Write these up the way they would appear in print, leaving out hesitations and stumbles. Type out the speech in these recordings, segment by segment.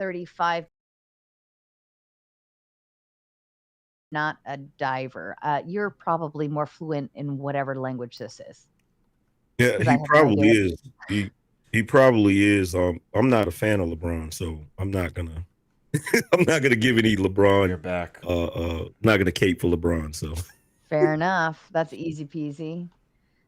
35, not a diver. You're probably more fluent in whatever language this is, Yeah, because I he have no idea probably what it is. is. He probably is. I'm not a fan of LeBron, so I'm not gonna I'm not gonna give any You're LeBron. back. Not gonna cape for LeBron. So Fair enough. That's easy peasy.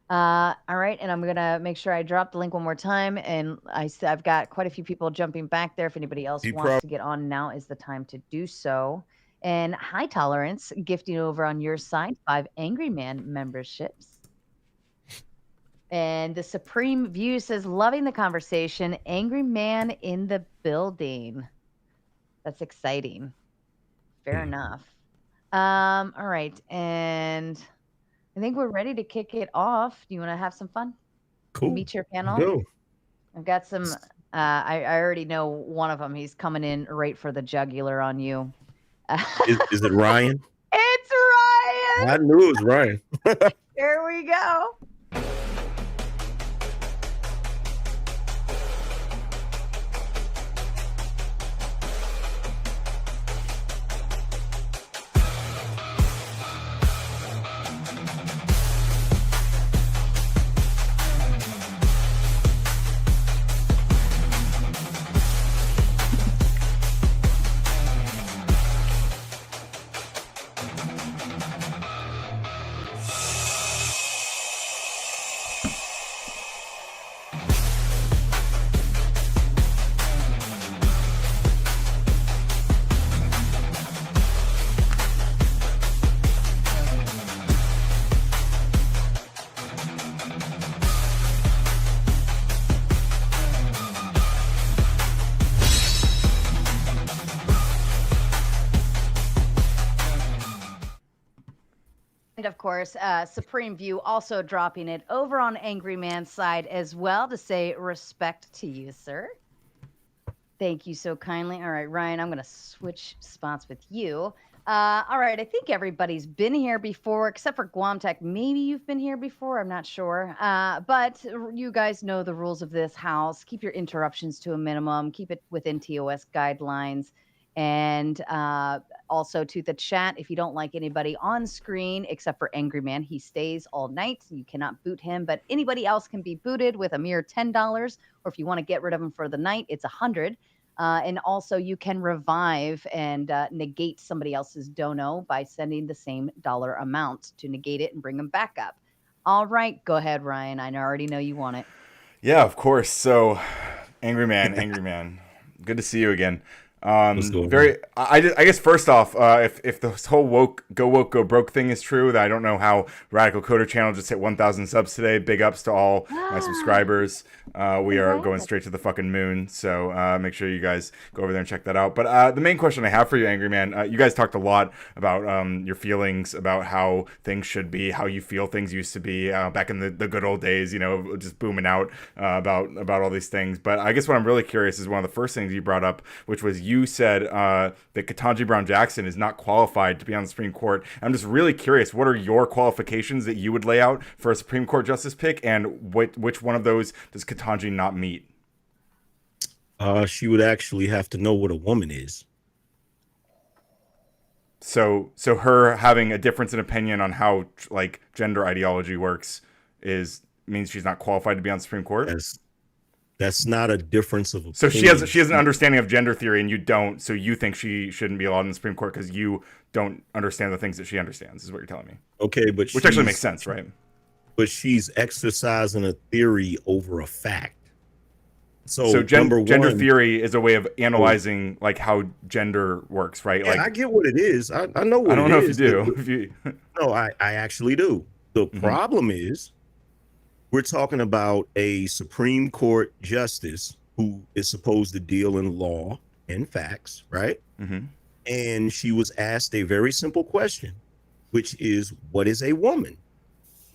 All right, and I'm gonna make sure I drop the link one more time. And I've got quite a few people jumping back there. If anybody else he wants probably to get on, now is the time to do so. And High Tolerance gifting over on your side 5 Angry Man memberships. And the Supreme View says, loving the conversation. Angry Man in the building. That's exciting. Fair enough. All right, and I think we're ready to kick it off. Do you want to have some fun? cool. Meet your panel. Go. I've got some. I already know one of them. He's coming in right for the jugular on you. Is it Ryan? It's Ryan. I knew it was Ryan. Here we go. And of course, Supreme View also dropping it over on Angry Man's side as well to say respect to you, sir. Thank you so kindly. All right, Ryan, I'm going to switch spots with you. All right, I think everybody's been here before, except for Guam Tech. Maybe you've been here before. I'm not sure. But you guys know the rules of this house. Keep your interruptions to a minimum. Keep it within TOS guidelines. And also to the chat, if you don't like anybody on screen, except for Angry Man, he stays all night. You cannot boot him, but anybody else can be booted with a mere $10. Or if you want to get rid of him for the night, it's $100. And also, you can revive and negate somebody else's dono by sending the same dollar amount to negate it and bring them back up. All right, go ahead, Ryan. I already know you want it. Yeah, of course. So, Angry Man, good to see you again. Very. I guess first off, if this whole woke go broke thing is true, that I don't know how Radical Coder channel just hit 1,000 subs today. Big ups to all my subscribers. We are going straight to the fucking moon. So make sure you guys go over there and check that out. But the main question I have for you, Angry Man, you guys talked a lot about your feelings about how things should be, how you feel things used to be back in the good old days. You know, just booming out about all these things. But I guess what I'm really curious is one of the first things you brought up, which was you said that Ketanji Brown Jackson is not qualified to be on the Supreme Court. I'm just really curious, what are your qualifications that you would lay out for a Supreme Court justice pick, and which one of those does Ketanji not meet? She would actually have to know what a woman is. So her having a difference in opinion on how like gender ideology works means she's not qualified to be on the Supreme Court. That's not a difference of opinion. So she has an understanding of gender theory and you don't, so you think she shouldn't be allowed in the Supreme Court because you don't understand the things that she understands, is what you're telling me. Okay, but which actually makes sense, right? But she's exercising a theory over a fact. So gender theory is a way of analyzing like how gender works, right? Yeah, like I get what it is. I know what it is. I don't know if you do. No, I actually do. The problem is we're talking about a Supreme Court justice who is supposed to deal in law and facts, right? Mm-hmm. And she was asked a very simple question, which is, what is a woman?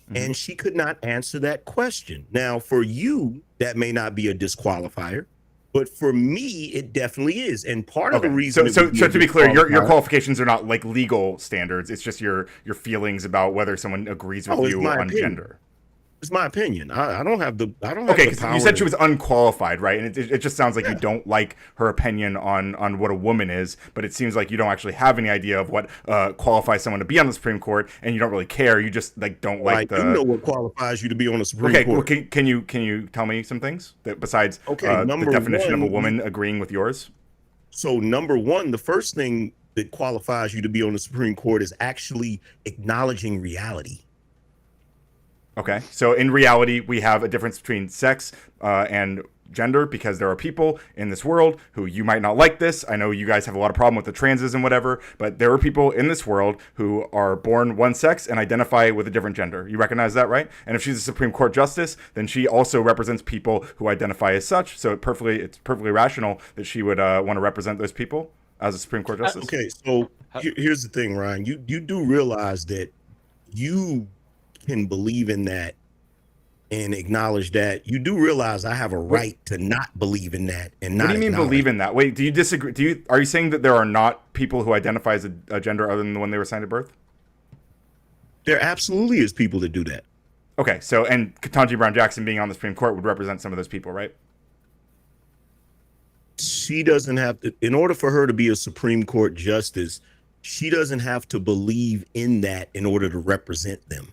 Mm-hmm. And she could not answer that question. Now, for you, that may not be a disqualifier, but for me, it definitely is. And part of the reason... So to be clear, your qualifications are not like legal standards. It's just your feelings about whether someone agrees with you on gender. It's my opinion. I don't have the Okay, the because power you said to- she was unqualified, right? And it just sounds like you don't like her opinion on what a woman is, but it seems like you don't actually have any idea of what qualifies someone to be on the Supreme Court, and you don't really care. You just like don't like I do know what qualifies you to be on the Supreme Okay, Court. well, can you tell me some things that besides the number definition of a one, woman agreeing with yours? So number one, the first thing that qualifies you to be on the Supreme Court is actually acknowledging reality. Okay, so in reality, we have a difference between sex and gender because there are people in this world who you might not like this. I know you guys have a lot of problem with the transes and whatever, but there are people in this world who are born one sex and identify with a different gender. You recognize that, right? And if she's a Supreme Court justice, then she also represents people who identify as such. So it's perfectly rational that she would want to represent those people as a Supreme Court justice. Okay, so here's the thing, Ryan. You do realize that you can believe in that and acknowledge that. You do realize I have a right to not believe in that and not. What do you mean believe in that? Wait, do you disagree? Are you saying that there are not people who identify as a gender other than the one they were assigned at birth? There absolutely is people that do that. Okay, so and Ketanji Brown Jackson being on the Supreme Court would represent some of those people, right? She doesn't have to, in order for her to be a Supreme Court justice, she doesn't have to believe in that in order to represent them.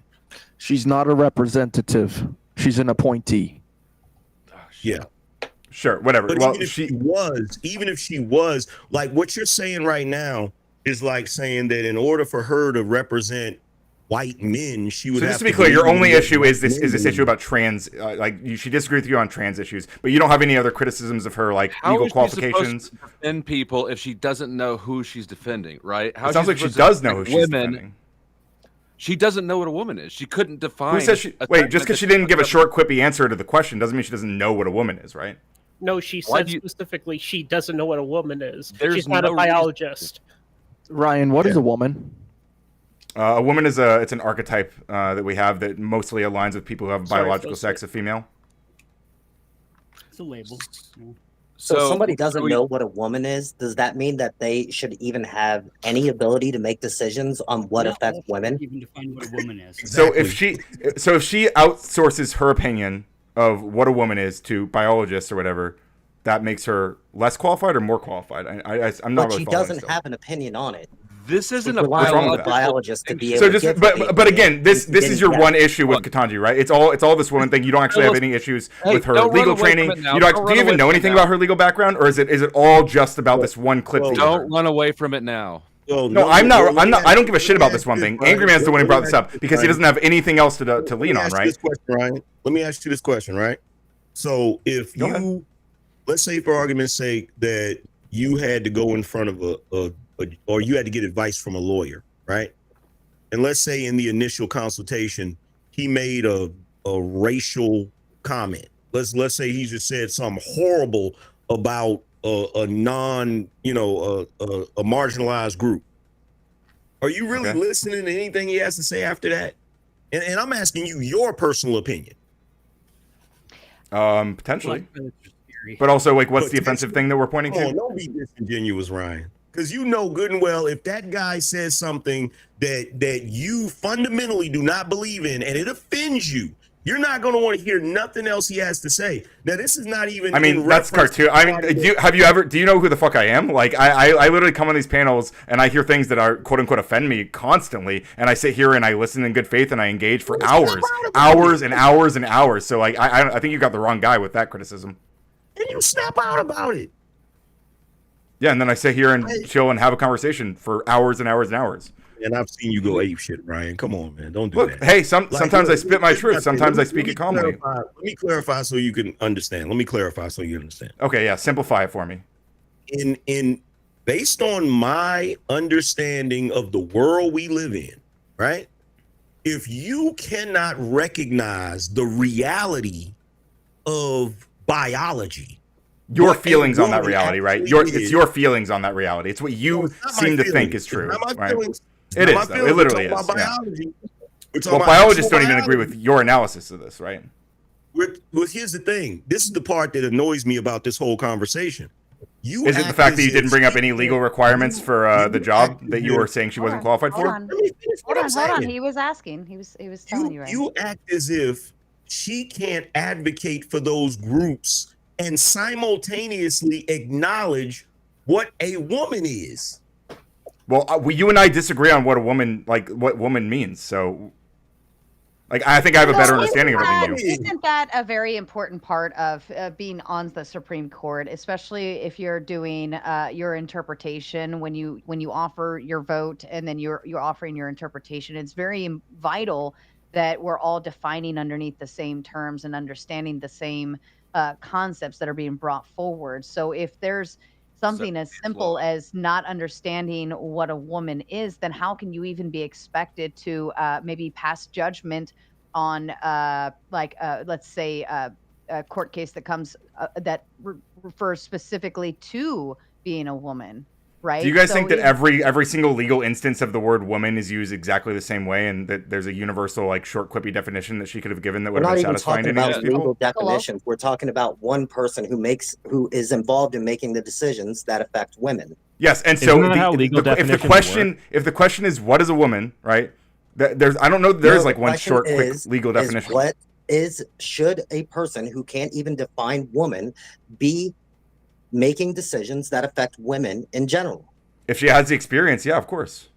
She's not a representative. She's an appointee. Yeah. Sure, whatever. But Well, even if she was, like what you're saying right now is like saying that in order for her to represent white men, she would so have just to be clear, your believe only in issue is this men. issue about trans. She disagrees with you on trans issues, but you don't have any other criticisms of her like legal qualifications. How is she supposed to defend people if she doesn't know who she's defending? Right? How It sounds like she supposed to does know who defend she's women? defending. She doesn't know what a woman is. She couldn't define. Who says she? Wait, just because she didn't give a short, quippy answer to the question doesn't mean she doesn't know what a woman is, right? No, she Why said do you- specifically she doesn't know what a woman is. There's She's not no a reason- biologist. Ryan, what is a woman? A woman is it's an archetype that we have that mostly aligns with people who have Sorry, biological so- sex of female. It's a label. So if somebody doesn't we- know what a woman is, does that mean that they should even have any ability to make decisions on what affects women? Even define what a woman is. So if she outsources her opinion of what a woman is to biologists or whatever, that makes her less qualified or more qualified. I'm not But really she following doesn't still. have an opinion on it. This isn't She's a relying on with a that? biologist to be able So to just give but again, this is your Yeah. one issue with Ketanji, right? It's all this woman thing. You don't actually have any issues Hey, with her don't run legal away from training. it now. You Don't do run you away even know from it anything now. about her legal background, or is it all just about this one clip? that you Don't heard? run away from it now. Well, No, I'm not. I don't give a shit about let me this one ask thing. Ryan. Angry Man's the one who brought this up Let me because he ask doesn't have anything else to Let lean me on, ask you right? this question, Ryan. Let me ask you this question, right? So if Go ahead. let's say for argument's sake that you had to go in front of or you had to get advice from a lawyer, right? And let's say in the initial consultation, he made a racial comment. Let's say he just said something horrible about a non, a marginalized group. Are you really Okay. listening to anything he has to say after that? And I'm asking you your personal opinion. Potentially, but also like, what's the offensive thing that we're pointing Oh, to? don't be disingenuous, Ryan. Because you know good and well if that guy says something that you fundamentally do not believe in and it offends you, you're not going to want to hear nothing else he has to say. Now, this is not even. I mean, in that's reference cartoon. to I mean, do you know who the fuck I am? Like, I literally come on these panels and I hear things that are quote unquote offend me constantly, and I sit here and I listen in good faith and I engage for hours and hours and hours. So like, I think you got the wrong guy with that criticism. And you snap out about it. Yeah, and then I sit here and chill and have a conversation for hours and hours and hours. And I've seen you go ape shit, Ryan. Come on, man. Don't do Look, that. hey, sometimes I spit my look, truth. Sometimes I speak it calmly. Let me clarify so you can understand. Okay, yeah, simplify it for me. In based on my understanding of the world we live in, right? If you cannot recognize the reality of biology, Your what a feelings on that woman reality, right? actually It's is- your feelings on that reality. It's what No, you it's not my seem to feelings. think is It's true, not my right? feelings. It's It not is, my though. feelings. It literally We're talking is, about yeah. biology. We're talking Well, about biologists actual don't even agree biology. with your analysis of this, right? Well, here's the thing. This is the part that annoys me about this whole conversation. Is it the fact that you didn't bring up any legal requirements for the job that you were saying she wasn't qualified Hold for? on. Let me finish what I'm Hold on. saying. He was asking. He was telling you, right? You act as if she can't advocate for those groups and simultaneously acknowledge what a woman is. Well, you and I disagree on what what woman means. So, I think I have a better understanding of it than you. Isn't that a very important part of being on the Supreme Court, especially if you're doing your interpretation when you offer your vote and then you're offering your interpretation? It's very vital that we're all defining underneath the same terms and understanding the same concepts that are being brought forward. So if there's something as simple as not understanding what a woman is, then how can you even be expected to maybe pass judgment on, let's say, a court case that comes that refers specifically to being a woman, right? Do you guys think that every single legal instance of the word woman is used exactly the same way, and that there's a universal short quippy definition that she could have given that would have been satisfying to any of those people? Legal definitions. We're talking about one person who is involved in making the decisions that affect women. Yes, and so if the question is what is a woman, right? I don't know. There's one short, quick legal definition. Should a person who can't even define woman be making decisions that affect women in general? If she has the experience, yeah, of course.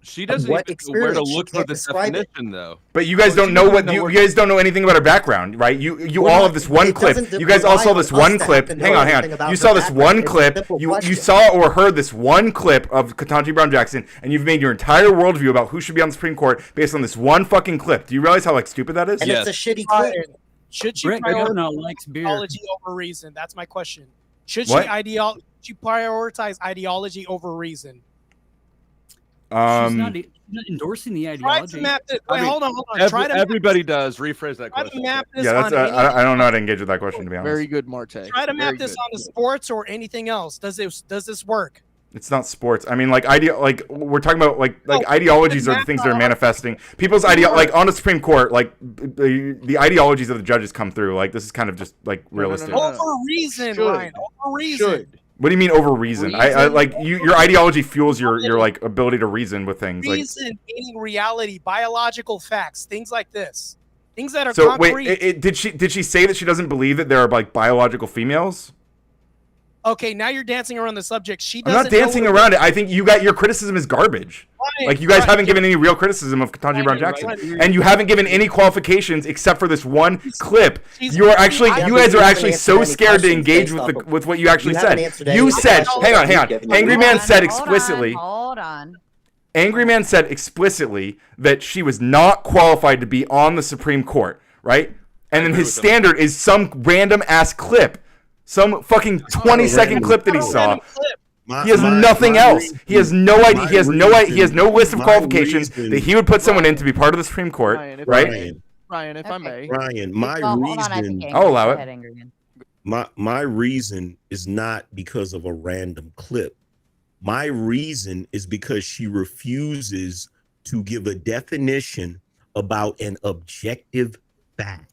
She doesn't even know where to look for the definition, though. But you guys don't know you guys don't know anything about her background, right? You all have this one clip. You guys all saw this one clip. Hang on. You saw this one clip. You saw or heard this one clip of Ketanji Brown Jackson, and you've made your entire worldview about who should be on the Supreme Court based on this one fucking clip. Do you realize how stupid that is? And it's a shitty clip. Should she prioritize ideology over reason? That's my question. Should she prioritize ideology over reason? She's not endorsing the ideology. Hold on. Everybody does. Rephrase that question. I don't know how to engage with that question, to be honest. Very good, Marte. Try to map this onto sports or anything else. Does this work? It's not sports. I mean, we're talking about ideologies are the things that are manifesting. People's on the Supreme Court, the ideologies of the judges come through. This is kind of just realistic. Over reason, Ryan. Over reason. What do you mean over reason? Your ideology fuels your ability to reason with things. Reason meaning reality, biological facts, things like this, things that are concrete. Wait, did she say that she doesn't believe that there are biological females? Okay, now you're dancing around the subject. I'm not dancing around it. I think your criticism is garbage. You guys haven't given any real criticism of Ketanji Brown Jackson, and you haven't given any qualifications except for this one clip. You guys are actually so scared to engage with what you actually said. You said, hang on. Angry Man said explicitly. Hold on. Angry Man said explicitly that she was not qualified to be on the Supreme Court, right? And then his standard is some random ass clip. Some fucking 20-second clip that he saw. He has nothing else. He has no idea. He has no list of qualifications that he would put someone in to be part of the Supreme Court, right? Ryan, if I may. Ryan, my reason. I'll allow it. My reason is not because of a random clip. My reason is because she refuses to give a definition about an objective fact.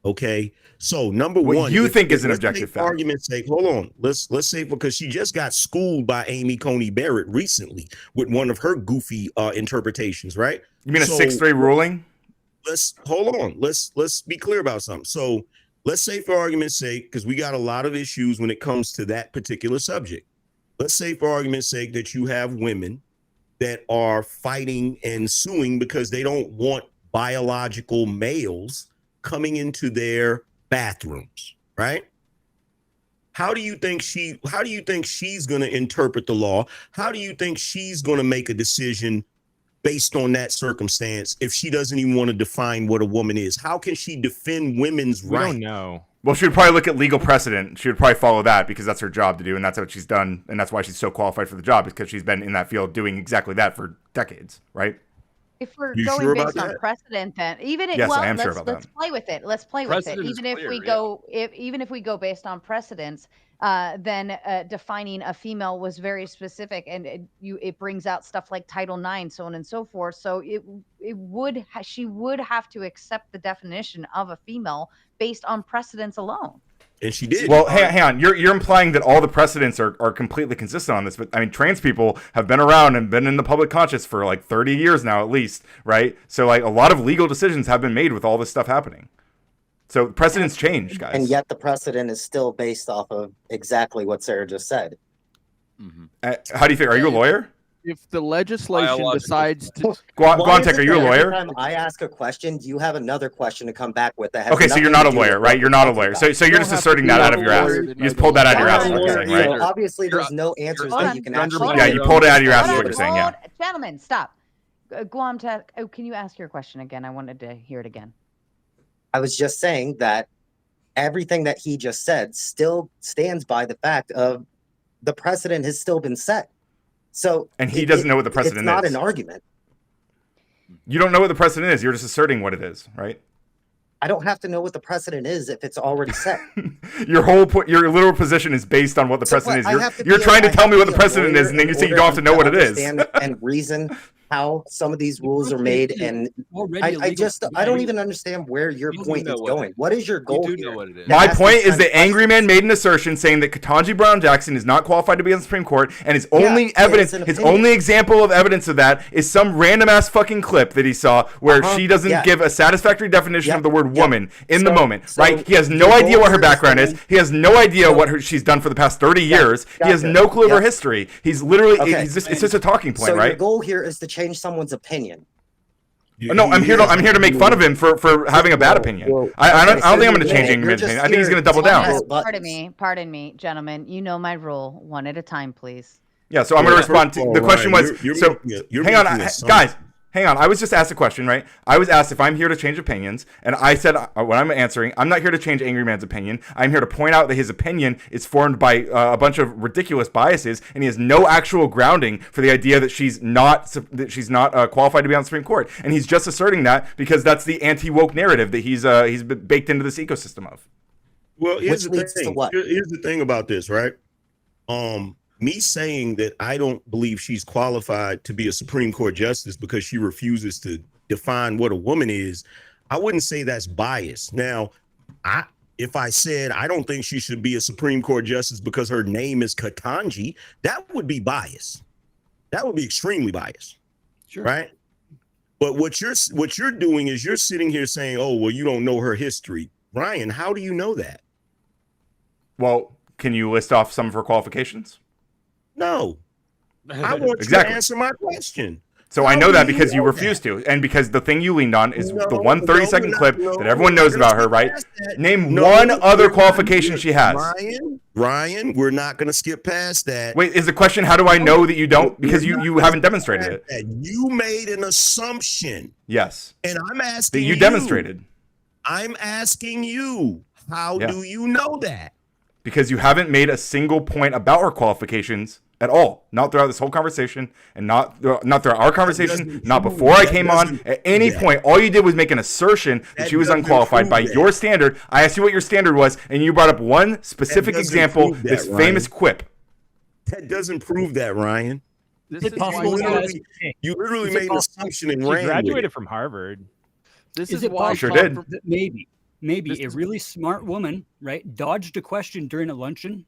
Okay, so number one, what you think is an objective fact? Argument's sake, hold on. Let's say because she just got schooled by Amy Coney Barrett recently with one of her goofy interpretations, right? You mean a 6-3 ruling? Let's be clear about something. So let's say, for argument's sake, because we got a lot of issues when it comes to that particular subject. Let's say, for argument's sake, that you have women that are fighting and suing because they don't want biological males coming into their bathrooms, right? How do you think she's going to interpret the law? How do you think she's going to make a decision based on that circumstance if she doesn't even want to define what a woman is? How can she defend women's rights? We don't know. Well, she would probably look at legal precedent. She would probably follow that because that's her job to do, and that's what she's done, and that's why she's so qualified for the job, because she's been in that field doing exactly that for decades, right? If we're going based on precedent, then let's play with it. Let's play with it. Even if we go based on precedents, then defining a female was very specific, and it brings out stuff like Title IX, so on and so forth. So she would have to accept the definition of a female based on precedents alone. And she did. Well, hang on. You're implying that all the precedents are completely consistent on this, but I mean, trans people have been around and been in the public conscious for 30 years now, at least, right? So a lot of legal decisions have been made with all this stuff happening. So precedents change, guys. And yet the precedent is still based off of exactly what Sarah just said. How do you think? Are you a lawyer? If the legislation decides to Guantek, are you a lawyer? Every time I ask a question, you have another question to come back with that has Okay, so you're not a lawyer, right? You're not a lawyer. So you're just asserting that out of your ass. You just pulled that out of your ass, is what you're saying, right? Obviously, there's no answers that you can actually. Yeah, you pulled it out of your ass, is what you're saying, yeah. Gentlemen, stop. Guamtek, can you ask your question again? I wanted to hear it again. I was just saying that everything that he just said still stands by the fact of the precedent has still been set. So, and he doesn't know what the precedent is. It's not an argument. You don't know what the precedent is. You're just asserting what it is, right? I don't have to know what the precedent is if it's already set. Your literal position is based on what the precedent is. You're trying to tell me what the precedent is, and then you say you don't have to know what it is. And reason how some of these rules are made, and I don't even understand where your point is going. What is your goal here? My point is that Angry Man made an assertion saying that Ketanji Brown Jackson is not qualified to be on the Supreme Court, and his only evidence, his only example of evidence of that is some random ass fucking clip that he saw where she doesn't give a satisfactory definition of the word woman in the moment, right? He has no idea what her background is. He has no idea what she's done for the past 30 years. He has no clue of her history. He's literally, it's just a talking point, right? So your goal here is to change someone's opinion. No, I'm here to make fun of him for having a bad opinion. I don't think I'm going to change Angry Man's opinion. I think he's going to double down. Pardon me, gentlemen. You know my rule. One at a time, please. Yeah, so I'm going to respond to the question was. So hang on, guys. Hang on. I was just asked a question, right? I was asked if I'm here to change opinions, and I said when I'm answering, I'm not here to change Angry Man's opinion. I'm here to point out that his opinion is formed by a bunch of ridiculous biases, and he has no actual grounding for the idea that she's not qualified to be on the Supreme Court. And he's just asserting that because that's the anti-woke narrative that he's baked into this ecosystem of. Well, here's the thing about this, right? Me saying that I don't believe she's qualified to be a Supreme Court justice because she refuses to define what a woman is, I wouldn't say that's bias. Now, if I said I don't think she should be a Supreme Court justice because her name is Ketanji, that would be bias. That would be extremely biased. Sure. Right? But what you're doing is you're sitting here saying, "Oh, well, you don't know her history." Ryan, how do you know that? Well, can you list off some of her qualifications? No, I want you to answer my question. So I know that because you refuse to, and because the thing you leaned on is the 130-second clip that everyone knows about her, right? Name one other qualification she has. Ryan, we're not going to skip past that. Wait, is the question, how do I know that you don't? Because you haven't demonstrated it. You made an assumption. Yes. And I'm asking that you demonstrated. I'm asking you, how do you know that? Because you haven't made a single point about her qualifications at all. Not throughout this whole conversation, and not throughout our conversation, not before I came on. At any point, all you did was make an assertion that she was unqualified by your standard. I asked you what your standard was, and you brought up one specific example, this famous quip. That doesn't prove that, Ryan. You literally made an assumption and ran. She graduated from Harvard. This is why I sure did. Maybe a really smart woman, right, dodged a question during a luncheon,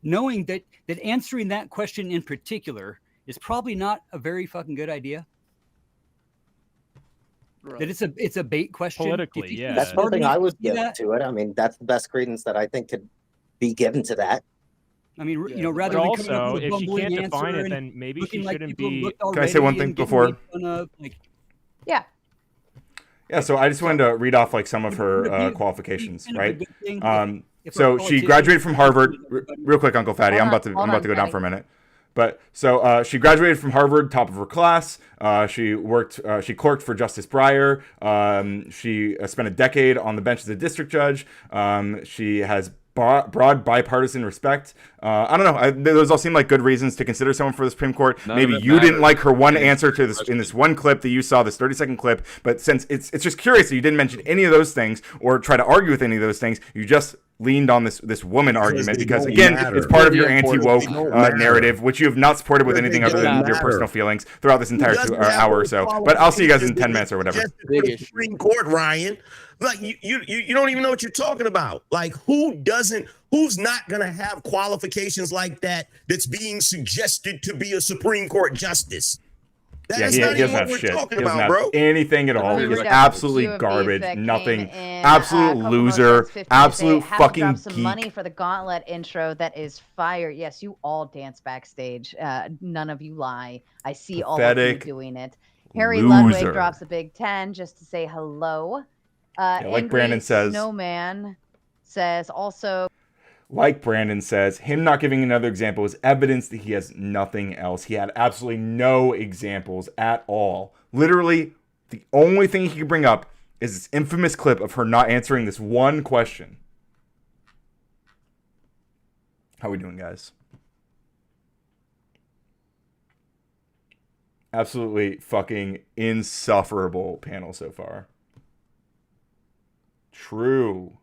knowing that answering that question in particular is probably not a very fucking good idea. Right. That it's a bait question. Politically, yeah. That's something I would give to it. I mean, that's the best credence that I think could be given to that. I mean, rather than also, if she can't define it, then maybe she shouldn't be. Can I say one thing before? Yeah. Yeah, so I just wanted to read off like some of her qualifications, right? So she graduated from Harvard. Real quick, Uncle Fatty, I'm about to go down for a minute. But so she graduated from Harvard, top of her class. She clerked for Justice Breyer. She spent a decade on the bench as a district judge. She has broad bipartisan respect. I don't know. Those all seem like good reasons to consider someone for the Supreme Court. Maybe you didn't like her one answer to this in this one clip that you saw, this 30-second clip. But since it's just curious that you didn't mention any of those things or try to argue with any of those things, you just leaned on this woman argument because again, it's part of your anti-woke narrative, which you have not supported with anything other than your personal feelings throughout this entire hour or so. But I'll see you guys in 10 minutes or whatever. Supreme Court, Ryan. Like you don't even know what you're talking about. Like who's not gonna have qualifications like that that's being suggested to be a Supreme Court justice? That's he not even doesn't what have we're shit. talking He doesn't about, have bro. anything at all. Let me He's read out absolutely a few of these garbage. that came Nothing. in. Absolute Kokomo loser. says 15 Absolute have to fucking drop some geek. money for the Gauntlet intro. That is fire. Yes, you all dance backstage. None of you lie. I see all of you Pathetic doing it. Harry loser. Ludwig drops a big 10 just to say hello. Yeah, like Angry Brandon says. Snowman says also. Like Brandon says, him not giving another example is evidence that he has nothing else. He had absolutely no examples at all. Literally, the only thing he could bring up is this infamous clip of her not answering this one question. How we doing, guys? Absolutely fucking insufferable panel so far. True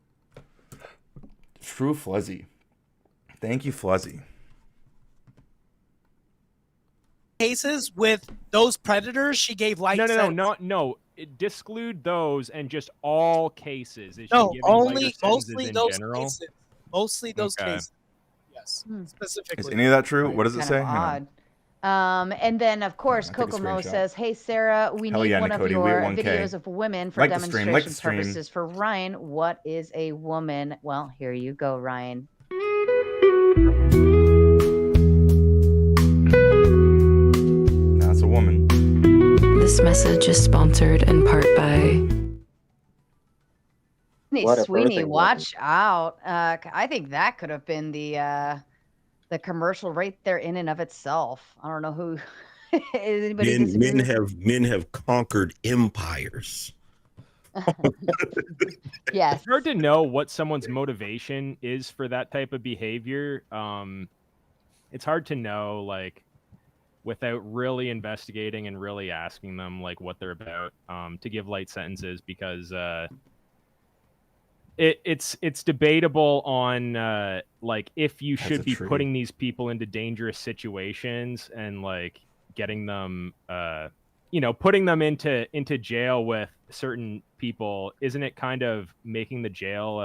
Fluzzy. Thank you, Fluzzy. Cases with those predators, she gave light sentence. No. Disclude those and just all cases. Is she No, giving only lighter mostly sentences in those general? cases. Mostly those Okay. cases. Yes, specifically. Is any of that true? What does it Kind say? of Hang on. odd. And then, of course, I'll take a Kokomo screenshot. says, "Hey, Sarah, we Hell need yeah, one of Nicody, we your at 1K. videos of women for Like the stream, demonstration like the stream. purposes for Ryan. What is a woman?" Well, here you go, Ryan. That's a woman. This message is sponsored in part by What a Sweeney, birthing watch out. I think that could have been the commercial right there in and of itself. I don't know who. Anybody disagree with Men have conquered empires. Yes. It's hard to know what someone's motivation is for that type of behavior. It's hard to know, like, without really investigating and really asking them, like, what they're about, to give light sentences, because it's debatable on like if you should be putting these people into dangerous situations and like getting them putting them into jail with certain people. Isn't it kind of making the jail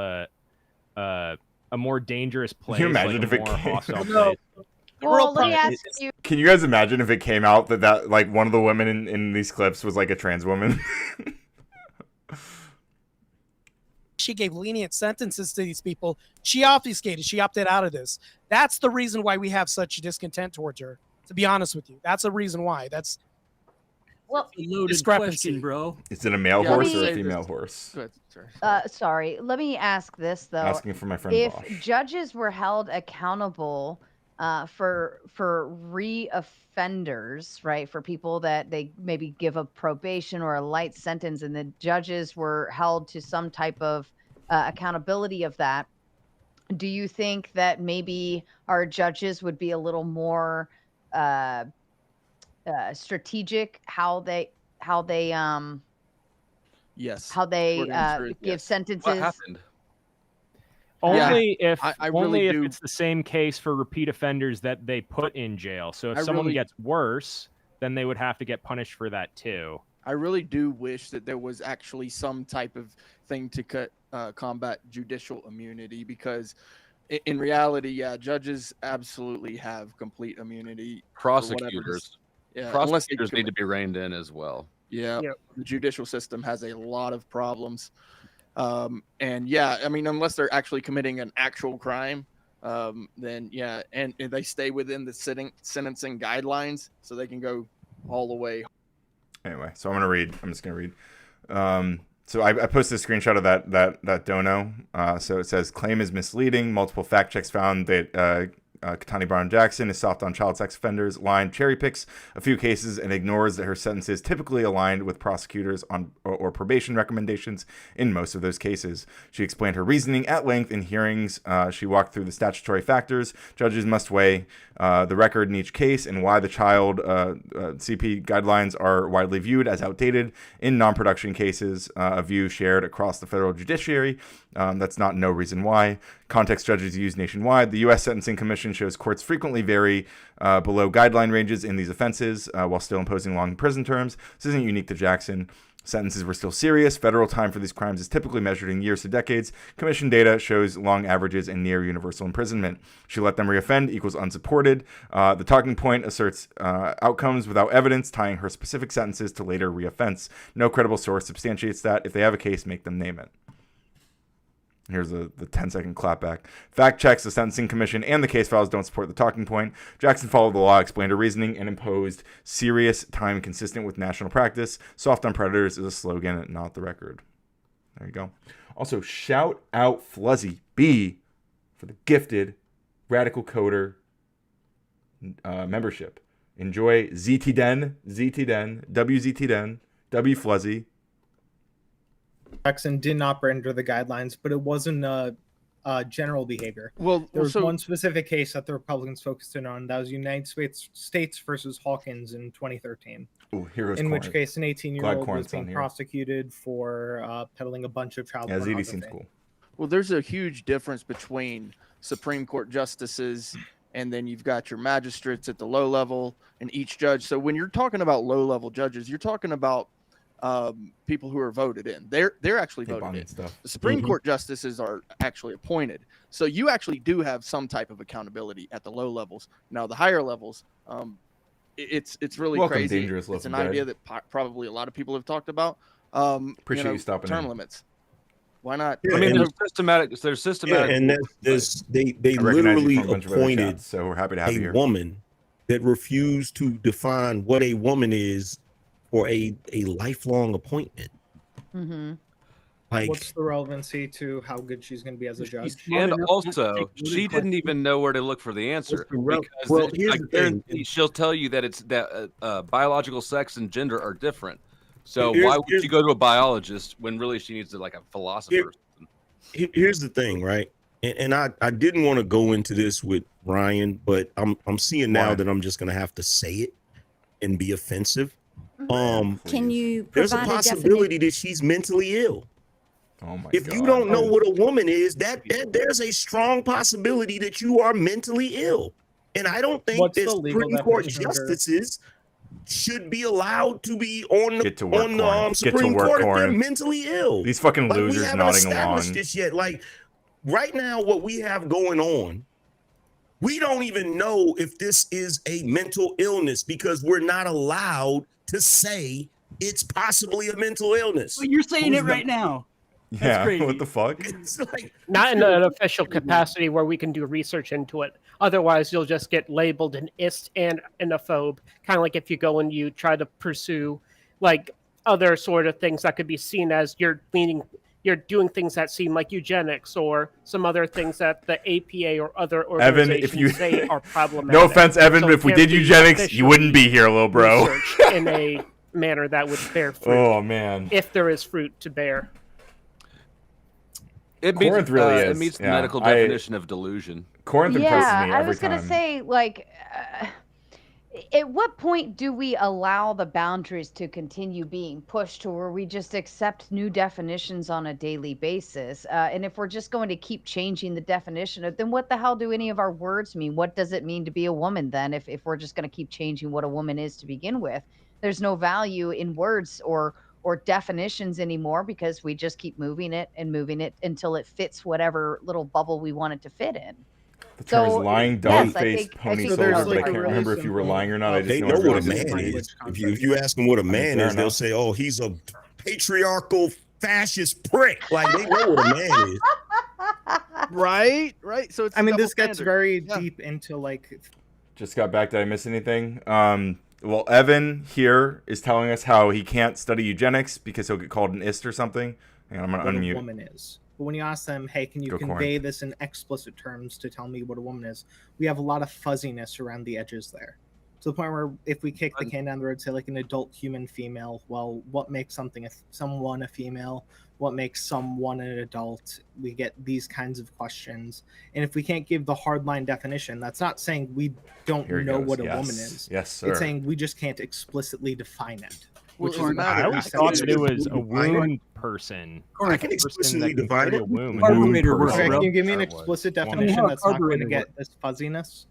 a more dangerous place? Can you imagine like if it more came? hostile place? Well, let me ask you. Can you guys imagine if it came out that like one of the women in these clips was like a trans woman? She gave lenient sentences to these people. She obfuscated. She opted out of this. That's the reason why we have such discontent towards her. To be honest with you, that's a reason why. That's well, loaded discrepancy, question, bro. Is it a male horse or a female horse? Good. Sorry. Sorry. Let me ask this though. Asking for my friend If Bosch. judges were held accountable for reoffenders, right? For people that they maybe give a probation or a light sentence, and the judges were held to some type of accountability of that. Do you think that maybe our judges would be a little more strategic how they Yes. give sentences? What happened? Only if I only really if do. it's the same case for repeat offenders that they put in jail. So if I someone really- gets worse, then they would have to get punished for that too. I really do wish that there was actually some type of thing to combat judicial immunity, because in reality, yeah, judges absolutely have complete immunity. Prosecutors. Yeah, Prosecutors need to be reined in as well. Yeah, the judicial system has a lot of problems. And yeah, I mean, unless they're actually committing an actual crime, then yeah, and they stay within the sentencing guidelines, so they can go all the way. Anyway, so I'm just gonna read. So I posted a screenshot of that dono. So it says, claim is misleading. Multiple fact checks found that Katani Brown Jackson is soft on child sex offenders. Line cherry picks a few cases and ignores that her sentence is typically aligned with prosecutors on or probation recommendations in most of those cases. She explained her reasoning at length in hearings. She walked through the statutory factors judges must weigh, the record in each case, and why the child CP guidelines are widely viewed as outdated in non-production cases, a view shared across the federal judiciary. That's not no reason why. Context judges use nationwide. The U.S. Sentencing Commission shows courts frequently vary below guideline ranges in these offenses while still imposing long prison terms. This isn't unique to Jackson. Sentences were still serious. Federal time for these crimes is typically measured in years to decades. Commission data shows long averages and near universal imprisonment. She let them reoffend equals unsupported. The talking point asserts outcomes without evidence, tying her specific sentences to later reoffense. No credible source substantiates that. If they have a case, make them name it. Here's the 10-second clapback. Fact checks, the Sentencing Commission and the case files don't support the talking point. Jackson followed the law, explained her reasoning, and imposed serious time consistent with national practice. Soft on predators is a slogan, not the record. There you go. Also, shout out Fluzzy B for the gifted Radical Coder membership. Enjoy ZTDen, WZTDen, W Fluzzy. Jackson didn't operate under the guidelines, but it wasn't general behavior. Well, there was one specific case that the Republicans focused in on. That was United States versus Hawkins in 2013. Ooh, heroes in corn. which case an 18-year-old was being prosecuted for peddling a bunch of child pornography. ZD seems cool. Well, there's a huge difference between Supreme Court justices and then you've got your magistrates at the low level and each judge. So when you're talking about low-level judges, you're talking about people who are voted in. They're actually voted in. Stuff. The Supreme Court justices are actually appointed. So you actually do have some type of accountability at the low levels. Now the higher levels, it's really Welcome, crazy. dangerous It's an looking idea that probably a lot of people have talked about. Appreciate you stopping term in. limits. Why not? I mean, there's systematic. Yeah, and they literally appointed so we're happy to have you a here. woman that refused to define what a woman is for a lifelong appointment. Mm-hmm. Like, what's the relevancy to how good she's going to be as a judge? And also, she didn't even know where to look for the answer. Because I guarantee she'll tell you that it's that biological sex and gender are different. So why would she go to a biologist when really she needs to like a philosopher? Here's the thing, right? And I didn't want to go into this with Ryan, but I'm seeing now that I'm just gonna have to say it and be offensive. Can you there's a provide possibility that she's mentally ill. Oh my if God. you don't know what a woman is, that there's a strong possibility that you are mentally ill. And I don't think that Supreme Court justices should be allowed to be on the Supreme Court if they're mentally ill. These fucking Like, losers we haven't nodding established along. this yet. Like right now, what we have going on, we don't even know if this is a mental illness because we're not allowed to say it's possibly a mental illness. Well, you're saying it right now. That's Yeah, crazy. what the fuck? It's like, Not in an official capacity where we can do research into it. Otherwise, you'll just get labeled an ist and a phobe. Kind of like if you go and you try to pursue like other sort of things that could be seen as you're doing things that seem like eugenics or some other things that the APA or other organizations Evan, if you say are problematic. No offense, Evan, So but if we it did can't be eugenics, you wouldn't be here, little bro. researched in a manner that would bear fruit. Oh man. If there is fruit to bear. It meets, Corinth really is. It meets the Yeah, medical definition of delusion. Corinth impresses me I every was gonna time. say, like, at what point do we allow the boundaries to continue being pushed to where we just accept new definitions on a daily basis? And if we're just going to keep changing the definition, then what the hell do any of our words mean? What does it mean to be a woman then if we're just going to keep changing what a woman is to begin with? There's no value in words or definitions anymore because we just keep moving it until it fits whatever little bubble we want it to fit in. The term is lying, dog-faced, I pony think soldier, that's but I like can't remember if you were lying or not. I just they know what a man is. If you ask them what a man is, they'll say, "Oh, he's a patriarchal fascist prick." Like they know what a man is. Right. So it's I mean, double this gets standard. very deep into like. Just got back. Did I miss anything? Well, Evan here is telling us how he can't study eugenics because he'll get called an ist or something. Hang on, I'm gonna What unmute. a woman is. But when you ask them, hey, can you Go convey Corinth. this in explicit terms to tell me what a woman is? We have a lot of fuzziness around the edges there. To the point where if we kick the can down the road, say like an adult human female, well, what makes someone a female? What makes someone an adult? We get these kinds of questions. And if we can't give the hardline definition, that's not saying we don't Here he know goes. what a Yes. woman is. Yes, sir. It's saying we just can't explicitly define it. Well, Which it doesn't is matter. I always thought that it was a womb person. I can explicitly define it. Womb. Carburetor works, Okay, bro. can you give me an That was explicit one. definition that's not going to Carburetor get this fuzziness?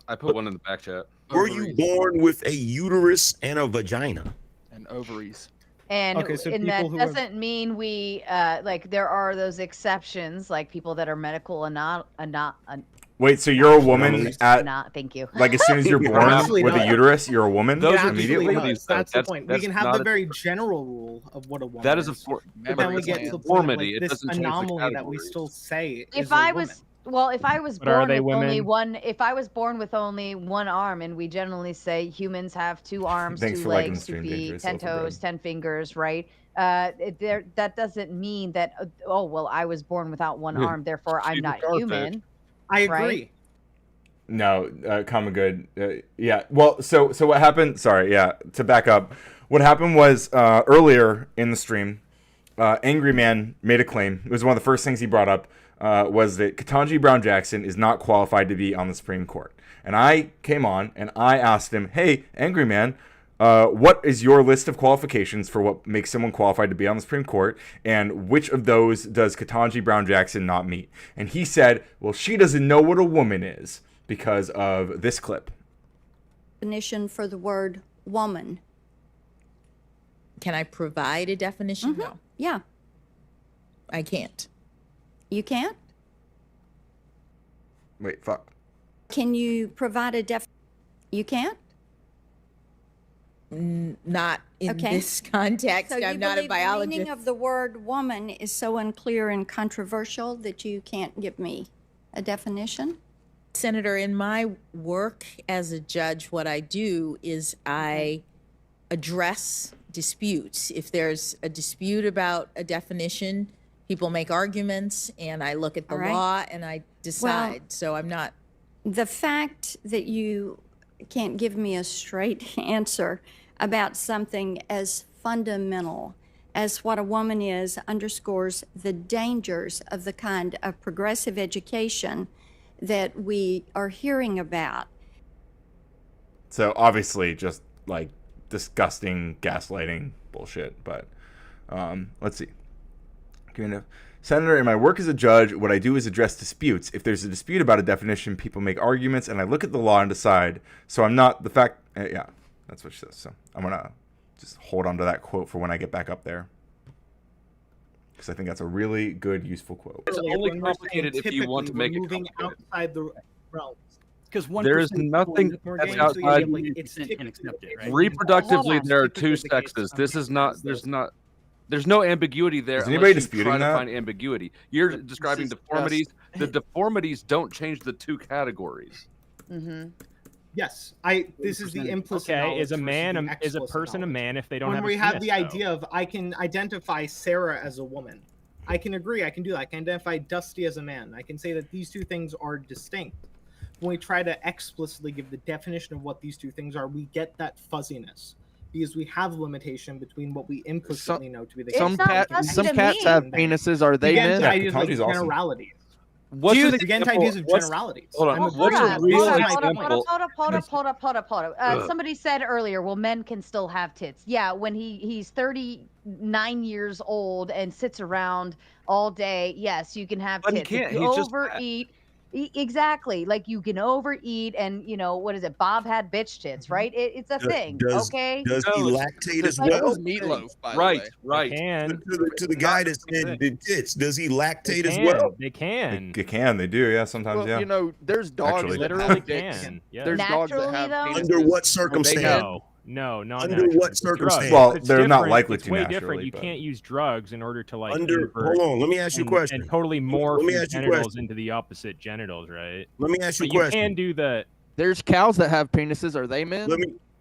I put one in the back chat. Were you born with a uterus and a vagina? And ovaries. And Okay, so and that people who are doesn't mean we like there are those exceptions, like people that are medical and not Wait, so you're a woman at not. Thank you. like as soon as you're born Actually, with no. a uterus, you're a woman Those are immediately. deformities, though. That's the point. We can have not the a- very general rule of what a woman That is a is. for, But but then we it's get a to the point of, deformity. like, It this doesn't change the anomaly that we categories. still say If is a I woman. was well, if I was But are born they with only women? one, if I was born with only one arm, and we generally say humans have 2 arms, Thanks 2 for liking the legs, 2 stream, feet, Dangerous 10 Loaf of Bread. toes, 10 fingers, right? That doesn't mean that oh well, I was born without one arm, therefore I'm She's a not starfish. human. I agree. Right? No, common good. Yeah. Well, so what happened? Sorry. Yeah. To back up, what happened was earlier in the stream, Angry Man made a claim. It was one of the first things he brought up. Was that Ketanji Brown Jackson is not qualified to be on the Supreme Court. And I came on and I asked him, hey, Angry Man, what is your list of qualifications for what makes someone qualified to be on the Supreme Court? And which of those does Ketanji Brown Jackson not meet? And he said, well, she doesn't know what a woman is because of this clip. Definition for the word woman. Can I provide a definition? No, Yeah. I can't. You can't? Wait, fuck. Can you provide a You can't? Not in Okay. this context. So you I'm not a believe the meaning biologist. of the word woman is so unclear and controversial that you can't give me a definition? Senator, in my work as a judge, what I do is I address disputes. If there's a dispute about a definition, people make arguments, and I look at the All right. law and I decide. So I'm not. The fact that you can't give me a straight answer about something as fundamental as what a woman is underscores the dangers of the kind of progressive education that we are hearing about. So obviously just like disgusting gaslighting bullshit. But let's see. Senator, in my work as a judge, what I do is address disputes. If there's a dispute about a definition, people make arguments, and I look at the law and decide. So I'm not the fact. Yeah, that's what she says. So I'm gonna just hold on to that quote for when I get back up there, because I think that's a really good, useful quote. It's only complicated if you want to make it moving complicated. outside the realms. Because There's nothing that's outside. It's and accept it, right? Reproductively, there are 2 sexes. This is not. There's no ambiguity there. Is anybody unless you disputing try that? to find ambiguity. You're describing deformities. The deformities don't change the 2 categories. Mm-hmm. Yes, this is the implicit. Okay, knowledge is a versus man the is a explicit person a knowledge. man if they don't when have we a have penis, the though? idea of I can identify Sarah as a woman, I can agree, I can do that. I can identify Dusty as a man. I can say that these 2 things are distinct. When we try to explicitly give the definition of what these 2 things are, we get that fuzziness because we have limitation between what we implicitly know to be the case. Some cats have penises. Are they men? Ideas like generalities. What's an Against example- ideas of what's- generalities. Hold on. I'm a What's a Christian. real This is my example? point. Hold up. Somebody said earlier, well, men can still have tits. Yeah, when he's 39 years old and sits around all day, yes, you can have But he tits. can't. If you He's just fat. overeat, exactly. Like you can overeat, and what is it? Bob had bitch tits, right? It's a thing. Okay. Does he lactate as like- well? That was meatloaf, by the Right, way. right. To the guy that said the tits, does he lactate as They well? can. They can. They do. Yeah. Sometimes. Well, yeah. There's dogs Actually. that Literally have dicks. can. Yeah. There's dogs that Naturally, have though? penises. Under what They circumstance? have- No, not Under naturally. what It's circumstance? drugs. Well, It's they're not different. likely It's to way naturally, different. You but- can't use drugs in order to like Under. invert Hold on. Let me ask you a and- question. and totally morph Let me your ask you a genitals question. into the opposite genitals, right? Let me ask you a But you question. can do the. There's cows that have penises. Are they men?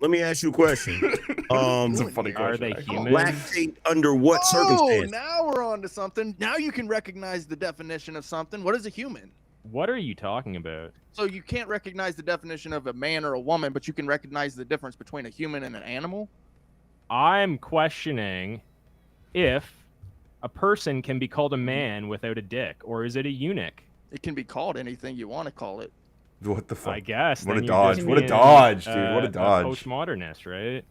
Let me ask you a question. It's a funny question. Are they actually. human? Lactate under what Oh, circumstance? now we're on to something. Now you can recognize the definition of something. What is a human? What are you talking about? So you can't recognize the definition of a man or a woman, but you can recognize the difference between a human and an animal? I'm questioning if a person can be called a man without a dick, or is it a eunuch? It can be called anything you want to call it. What the fuck? I guess. What then a you're dodge. just What a being, dodge, dude. What a dodge. Postmodernist, right?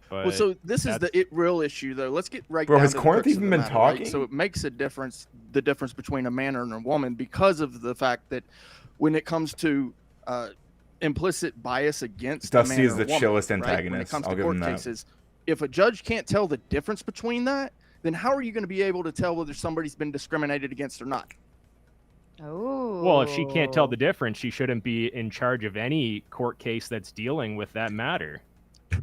But Well, so this is the real issue, though. Let's get right Bro, down has to the Corinth crux of even the been matter, right? talking? So it makes a difference, the difference between a man and a woman, because of the fact that when it comes to implicit bias against a Dusty man is or the a woman, chillest right? When it antagonist. comes I'll to give court him that. cases, if a judge can't tell the difference between that, then how are you going to be able to tell whether somebody's been discriminated against or not? Oh. Well, if she can't tell the difference, she shouldn't be in charge of any court case that's dealing with that matter.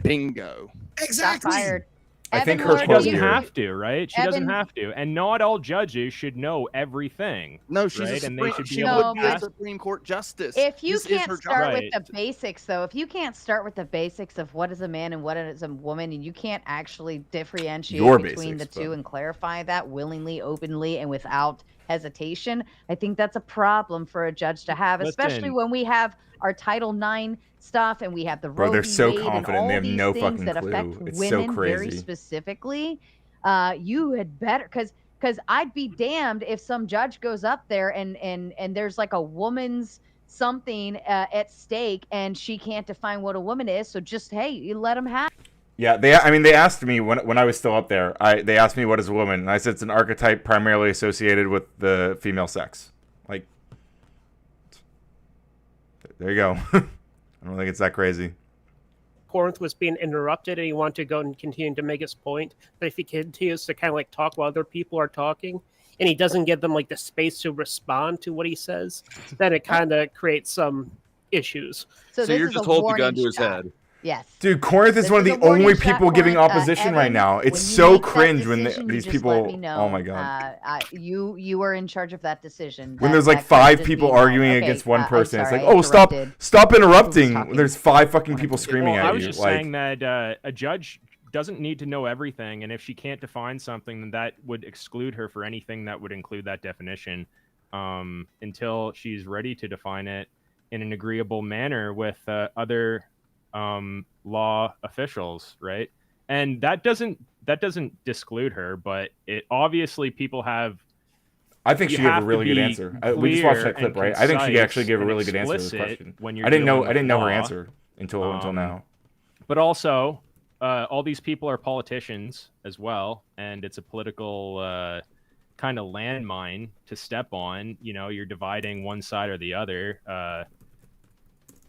Bingo. Exactly. Fired. I think Evan, her She quote doesn't here. have to, right? She doesn't Evan- have to, and not all judges should know everything. No, she's right? a And they Supreme, should be she able would to be a pass. Supreme Court justice. If you This is can't her start job. with the basics, though, if you can't start with the basics of what is a man and what is a woman, and you can't actually differentiate Your between basics, the two but- and clarify that willingly, openly, and without hesitation, I think that's a problem for a judge to have, especially Listen. when we have our Title IX stuff and we have the Bro, Roe they're v. so Wade and confident, all they have these no things fucking that affect clue. It's so women very crazy. specifically. You had better, because I'd be damned if some judge goes up there and there's like a woman's something at stake and she can't define what a woman is. So just, hey, you let them have. Yeah, they asked me when I was still up there. They asked me what is a woman, and I said it's an archetype primarily associated with the female sex. Like, there you go. I don't think it's that crazy. Corinth was being interrupted and he wanted to go and continue to make his point. But if he continues to kind of like talk while other people are talking and he doesn't give them like the space to respond to what he says, then it kind of creates some issues. So you're just holding the gun to his head. Yes. Dude, Corinth is This one of is the a warning only shot, people giving Corinth. opposition right Evan, now. when It's you so make that cringe when decision, you these just let people. me know. Oh my god. You are in charge of that decision. When That- there's like that 5 couldn't people be mine. arguing Okay, against one I'm person, it's sorry, like, I oh, stop interrupted. interrupting. talking? There's 5 fucking people screaming Well, I at was you. just Like, saying that a judge doesn't need to know everything, and if she can't define something, then that would exclude her for anything that would include that definition until she's ready to define it in an agreeable manner with other law officials, right? And that doesn't disclude her, but it obviously people have. I think she you gave a have to really good be answer. We just watched that clear clip, and right? I think she concise actually gave a and really good answer to this explicit question. when you're I didn't dealing know her with law. answer until now. But also, all these people are politicians as well, and it's a political kind of landmine to step on. You know, you're dividing one side or the other.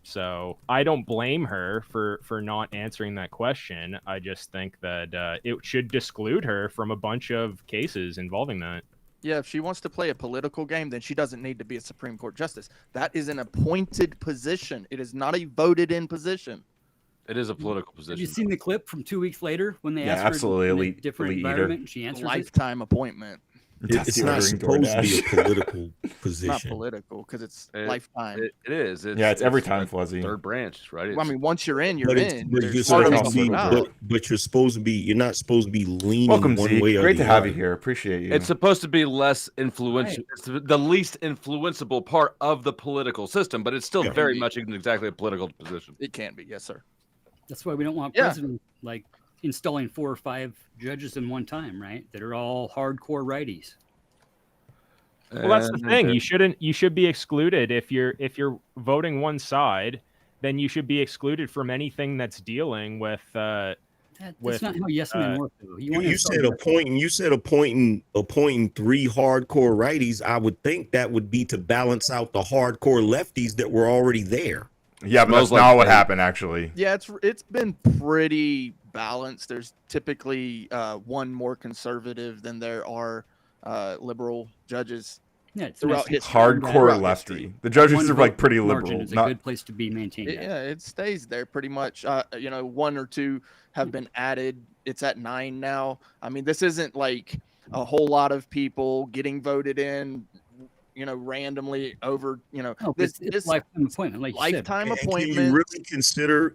So I don't blame her for not answering that question. I just think that it should disclude her from a bunch of cases involving that. Yeah, if she wants to play a political game, then she doesn't need to be a Supreme Court justice. That is an appointed position. It is not a voted-in position. It is a political Have position. you seen the clip from 2 weeks later when they Yeah, asked absolutely, her in a elite- different elite eater. environment and she answers it? Lifetime appointment. It's not supposed to be a political position. Not political because it's lifetime. It is. Yeah, it's every time, like Fuzzy. Third branch, right? Well, I mean, once you're in, you're But, in. but There's you're part of supposed to it be, out. but you're supposed to be. You're not supposed to be leaning Welcome, one Zeke. way or Great the to have other. you here. Appreciate you. It's supposed to be less influential. It's the least influenceable part of the political system, but it's still very much exactly a political position. It can be, yes, sir. That's why we don't want president like installing 4 or 5 judges in one time, right? That are all hardcore righties. Well, that's the thing. You should be excluded if you're voting one side. Then you should be excluded from anything that's dealing with. That's not how yes men work, though. You said appointing 3 hardcore righties. I would think that would be to balance out the hardcore lefties that were already there. Yeah, but that's not what happened, actually. Yeah, it's been pretty balanced. There's typically one more conservative than there are liberal judges. Yeah, it's throughout history. Hardcore lefty. The judges are like pretty liberal. It's a good place to be maintained. Yeah, it stays there pretty much. 1 or 2 have been added. It's at 9 now. I mean, this isn't like a whole lot of people getting voted in, randomly over. It's lifetime appointment, like lifetime And appointment.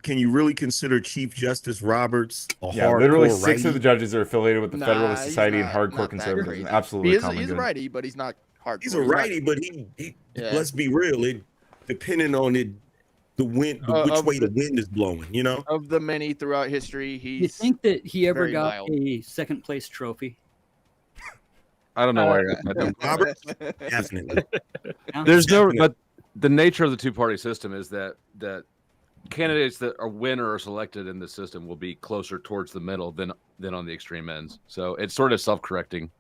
Can you really consider Chief Justice Roberts a hardcore literally 6 righty? of the judges are affiliated with the Federalist he's Society and not hardcore that conservatism. crazy. Absolutely, He's a righty, but he's not hardcore. He's a righty, but he let's be real. It depending on the wind, which way the wind is blowing. Of the many throughout history, You think that he ever very got mild. a second place trophy? I don't know why. I don't. Robert, definitely. There's no, but the nature of the two-party system is that candidates that are win or are selected in the system will be closer towards the middle than on the extreme ends. So it's sort of self-correcting.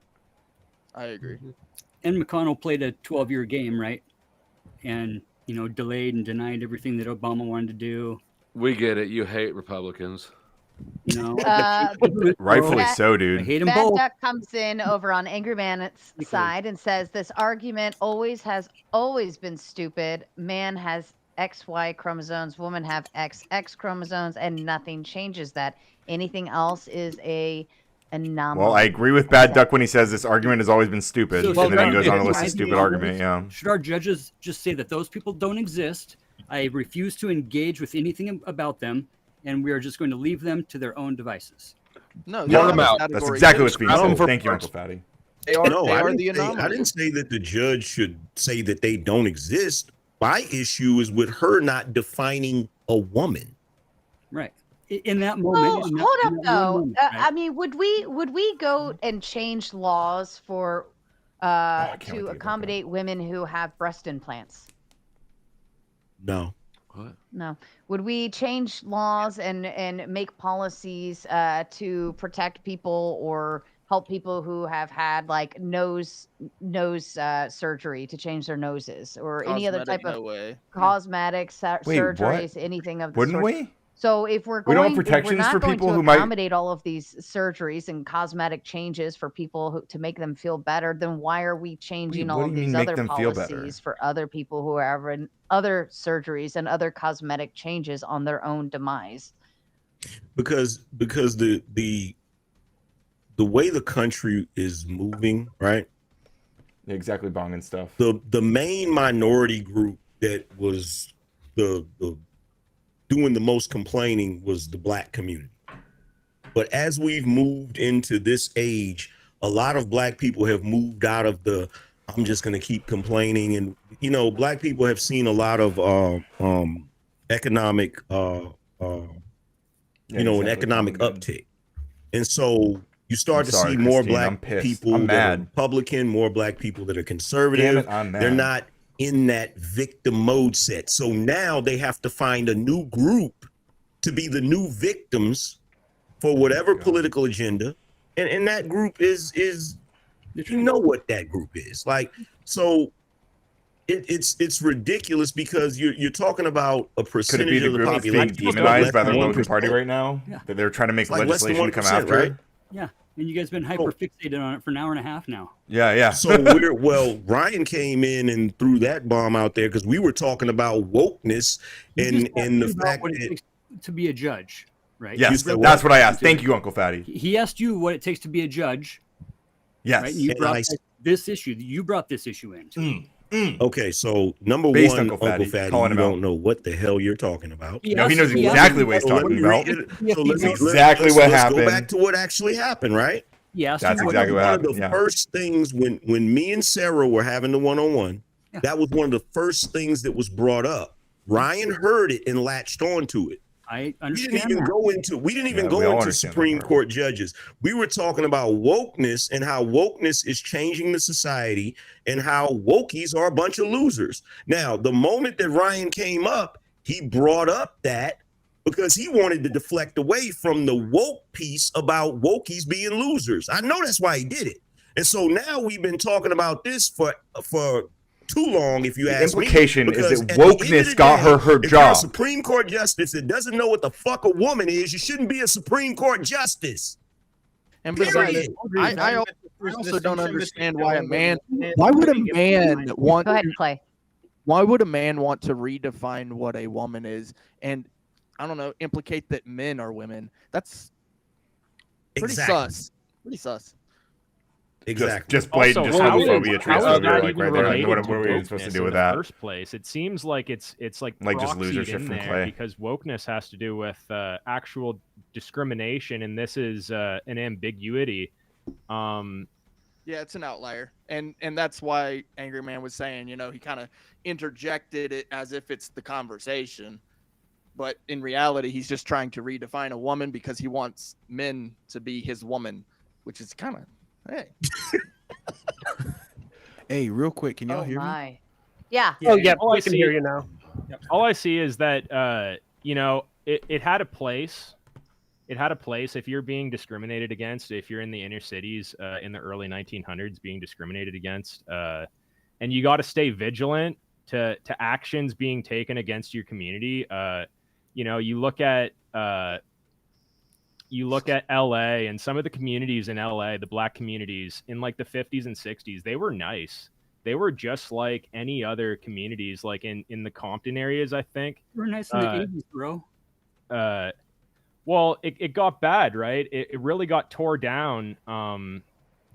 I agree. And McConnell played a 12-year game, right? And delayed and denied everything that Obama wanted to do. We get it. You hate Republicans. You know, rightfully so, dude. I hate them Bad both. Duck comes in over on Angry Man's side and says this argument has always been stupid. Man has XY chromosomes, women have XX chromosomes, and nothing changes that. Anything else is a anomaly. Well, I agree with Bad Duck when he says this argument has always been stupid, So and then he goes on to list a should stupid argument. Yeah. Should our judges just say that those people don't exist? I refuse to engage with anything about them, and we are just going to leave them to their own devices. No, Count them out. That's exactly what's being said. Thank you, Uncle Fatty. They are, No, they I are didn't the say- anomaly. I didn't say that the judge should say that they don't exist. My issue is with her not defining a woman. Right. In that Well, moment. in that- hold in up that one though. moment, I right? mean, would we go and change laws for to accommodate women who have breast implants? No. What? No. Would we change laws and make policies to protect people or help people who have had like nose surgery to change their noses or any other type Cosmetic, of no way. cosmetic Wait, what? surgeries, anything of the Wouldn't sort? we? So if we're We don't going, have if we're protections not for going people to who might- accommodate all of these surgeries and cosmetic changes for people to make them feel better, then why are we changing Wait, all what of do you these mean make other them feel better? policies for other people who are having other surgeries and other cosmetic changes on their own demise? Because the way the country is moving, right? Yeah, exactly, Bong and stuff. The main minority group that was the doing the most complaining was the Black community. But as we've moved into this age, a lot of Black people have moved out of the I'm just going to keep complaining. And, you know, Black people have seen a lot of economic, an economic uptick. And so you start to see more Black people that are Republican, more Black people that are conservative. I'm mad. They're not in that victim mode set. So now they have to find a new group to be the new victims for whatever political agenda. And that group is you know what that group is. Like, so it's ridiculous because you're talking about a Could it be percentage the of the group that's being population demonized by the Republican 1%. Party right now? Yeah. That they're trying to make It's like less than legislation to come 1%, after? right? Yeah. And you guys have been hyper fixated on it for an hour and a half now. Yeah. So Ryan came in and threw that bomb out there because we were talking about wokeness and the fact what it takes to be a judge, right? Yes, that's what I asked. Thank you, Uncle Fatty. He asked you what it takes to be a judge. Yes. Right? And you And brought I- this issue. You brought this issue in. Okay, so number Based one, Uncle Fatty, calling you him out. don't know what the hell you're talking about. No, he knows exactly what he's talking about. So let's Exactly what let's happened. Go back to what actually happened, right? Yes, That's exactly what One happened. of the Yeah. first things when me and Sarah were having the one-on-one, that was one of the first things that was brought up. Ryan heard it and latched onto it. I We understand. didn't even go into Yeah, we all understand Supreme Court judges. We were talking about wokeness and how wokeness is changing the society and how wokies are a bunch of losers. Now, the moment that Ryan came up, he brought up that because he wanted to deflect away from the woke piece about wokies being losers. I know that's why he did it. And so now we've been talking about this for too long, if you The ask me. implication is because that at the end of wokeness the got day, her if you're a job. Supreme Court justice that doesn't know what the fuck a woman is, you shouldn't be a Supreme Court justice. And Period. besides, I also don't understand why a man. Why would a man want? Go ahead, Clay. Why would a man want to redefine what a woman is and, I don't know, implicate that men are women? That's pretty sus. Pretty sus. Exactly. Just blatant Also, how is- homophobia, how is transphobia, that like even right there. related What to are we even supposed to wokeness do in with the that? First place, it seems like it's like just proxied losership in from there Clay. because wokeness has to do with actual discrimination, and this is an ambiguity. Yeah, it's an outlier, and that's why Angry Man was saying, he kind of interjected it as if it's the conversation, but in reality, he's just trying to redefine a woman because he wants men to be his woman, which is kind of hey. Hey, real quick, can y'all hear me? Yeah. Oh yeah, All I we can see- hear you now. All I see is that it had a place. It had a place if you're being discriminated against, if you're in the inner cities in the early 1900s being discriminated against, and you got to stay vigilant to actions being taken against your community. You look at you look at LA and some of the communities in LA, the black communities in like the 50s and 60s, they were nice. They were just like any other communities, like in the Compton areas, I think. They were nice in the 80s, bro. Well, it got bad, right? It really got tore down.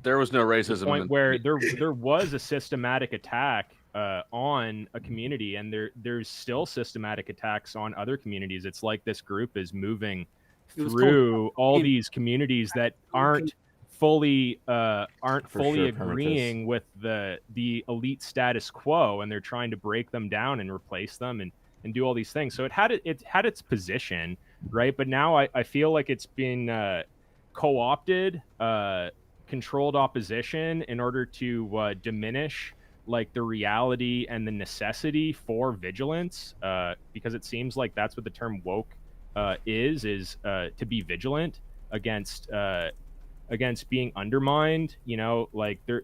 There was no racism. The point where there was a systematic attack on a community, and there's still systematic attacks on other communities. It's like this group is moving through all these communities that aren't fully agreeing with the elite status quo, and they're trying to break them down and replace them and do all these things. So it had its position, right? But now I feel like it's been co-opted, controlled opposition in order to diminish like the reality and the necessity for vigilance, because it seems like that's what the term woke is to be vigilant against being undermined, like they're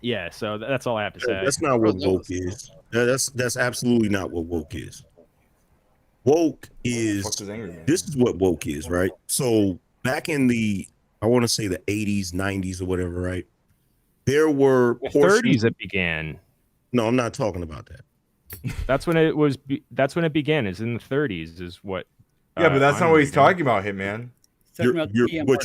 yeah, so that's all I have to say. That's not what woke is. That's absolutely not what woke is. Woke is, this is what woke is, right? So back in I want to say the 80s, 90s or whatever, right? There were the 30s it began. No, I'm not talking about that. That's when it began, is in the 30s is what. Yeah, but that's not what he's talking about, Hitman. You're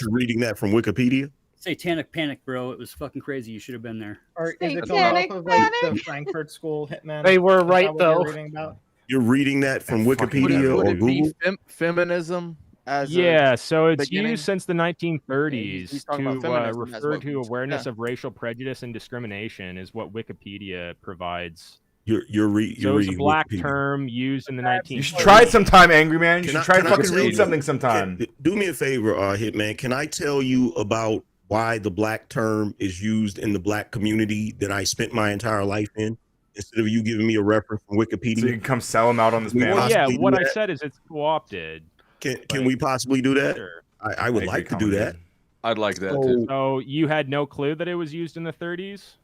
reading that from Wikipedia? Satanic Panic, bro. It was fucking crazy. You should have been there. Or is it going off of like the Frankfurt School Hitman? They were right though. You're reading that from Wikipedia or Google? Feminism as so it's used since the 1930s to refer to awareness of racial prejudice and discrimination is what Wikipedia provides. You're reading. So it's a black term used in the 1930s. You should try it sometime, Angry Man. You should try to fucking read something sometime. Do me a favor, Hitman. Can I tell you about why the black term is used in the black community that I spent my entire life in, instead of you giving me a reference from Wikipedia? So you can come sell them out on this panel. Well, yeah, what I said is it's co-opted. Can we possibly do that? Sure. I would like to do that. I'd like that too. So you had no clue that it was used in the 30s?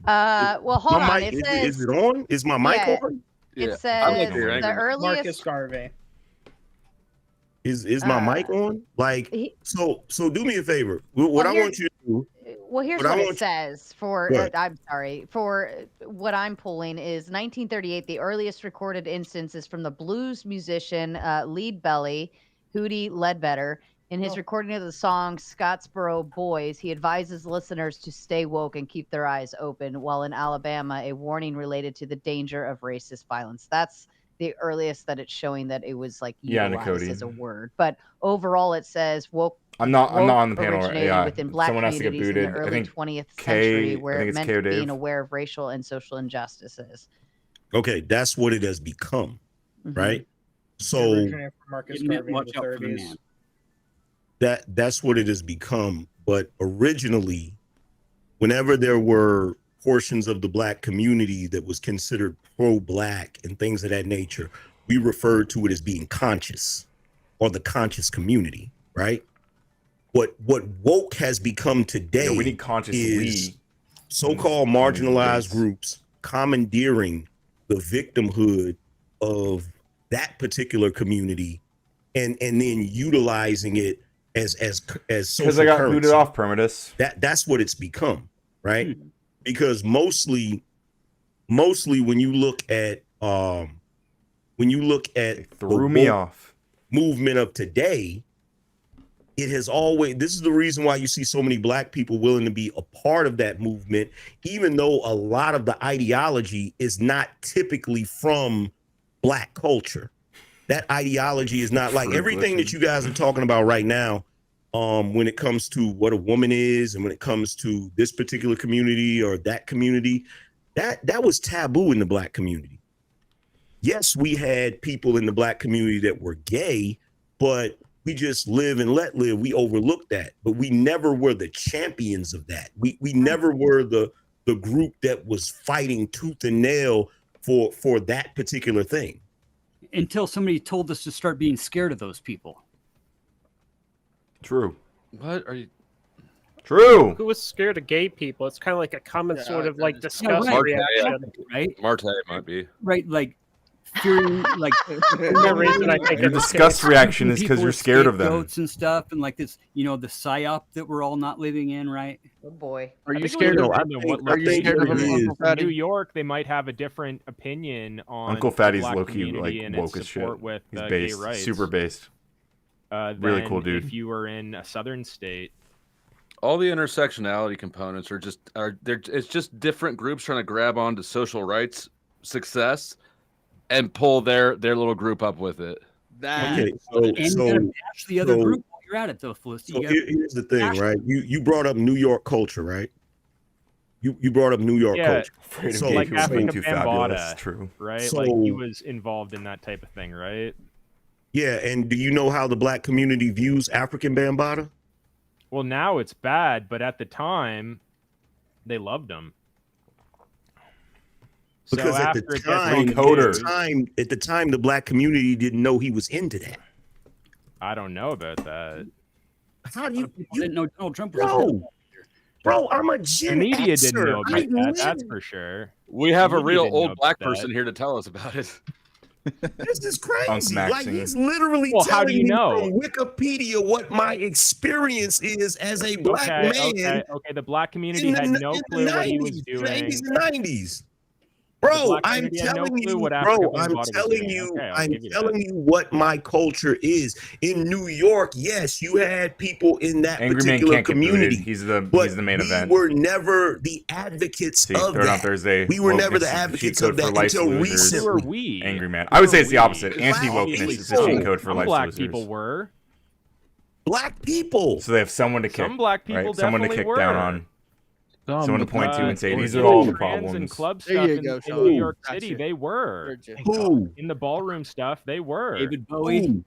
Well, hold on. Mic, is it on? Is my mic on? It says the earliest. Marcus Garvey. Is my mic on? Like, so do me a favor. What I want you to do. Well, here's what it says for. I'm sorry. For what I'm pulling is 1938. The earliest recorded instance is from the blues musician Lead Belly, Hootie Ledbetter. In his recording of the song Scottsboro Boys, he advises listeners to stay woke and keep their eyes open, while in Alabama, a warning related to the danger of racist violence. That's the earliest that it's showing that it was like utilized as a word. But overall, it says woke. I'm not on the panel. Yeah, within black someone has to get communities booted. in the early I think 20th century, where it meant being aware of racial and social injustices. Okay, that's what it has become, right? So Marcus Garvey in the 30s. That's what it has become. But originally, whenever there were portions of the black community that was considered pro-black and things of that nature, we referred to it as being conscious, or the conscious community, right? What woke has become today we need conscious is so-called marginalized groups commandeering the victimhood of that particular community and then utilizing it as social because I got currency. booted off, Permitus. That's what it's become, right? Because mostly when you look at threw me off movement of today, it has always, this is the reason why you see so many black people willing to be a part of that movement, even though a lot of the ideology is not typically from black culture. That ideology is not like everything that you guys are talking about right now. When it comes to what a woman is, and when it comes to this particular community or that community, that was taboo in the black community. Yes, we had people in the black community that were gay, but we just live and let live. We overlooked that, but we never were the champions of that. We never were the group that was fighting tooth and nail for that particular thing. Until somebody told us to start being scared of those people. True. What are you? True. Who was scared of gay people? It's kind of like a common sort of like disgust Marte, reaction, right? Marte might be right. Like fearing like the reason I think your disgust reaction is because you're scared of them. Goats and stuff, and like this, the psyop that we're all not living in, right? Oh boy. Are you scared of Uncle Fatty? New York, they might have a different opinion on Uncle Fatty's the black low-key community like and woke its as shit. support with He's gay based, rights. super based. Really cool dude. If you were in a southern state, all the intersectionality components it's just different groups trying to grab onto social rights success and pull their little group up with it. You gotta bash the other group while you're at it, though, Felicity. So here's the thing, right? You brought up New York culture, right? You brought up New York culture. So like Africa Bambaataa, true, right? So, like he was involved in that type of thing, right? Yeah, and do you know how the black community views African Bambaataa? Well, now it's bad, but at the time, they loved him. Because so at the time, the black community didn't know he was into that. I don't know about that. How do you didn't know Donald Trump was Bro, I'm a Gen The media Xer. didn't know about that, that's for sure. We have The a media real didn't know old black about person here to tell us about it. This is crazy. Maxing. Like he's literally Well, how telling do you me know? from Wikipedia what my experience is as a black man. Okay. The black community in the- had no in the clue what he was 90s, doing. the 80s and 90s. The Bro, black I'm community had no telling clue you, what Africa bro, Bambaataa I'm was telling doing. you, Okay, I'll I'm give you telling that. you what my culture is. In New York, yes, you had people in that Angry Man particular can't get booted. community. He's the main event. We were never the advocates See, of third on that. Thursday. We were never Wokeness the is the advocates cheat of code for that life's until losers. Who are recently. we? Angry Man. I would say it's the opposite. Black Anti-wokeness people. is the cheat code for Some life's black losers. people were. Black people. So they have someone to kick. Some black people right? Someone to definitely kick down were. on. Someone to point to and say these are in all the trans problems. and club There stuff you in, go, in Sean. New York Gotcha. City, they were. Who? In the ballroom stuff, they were. David Bowie,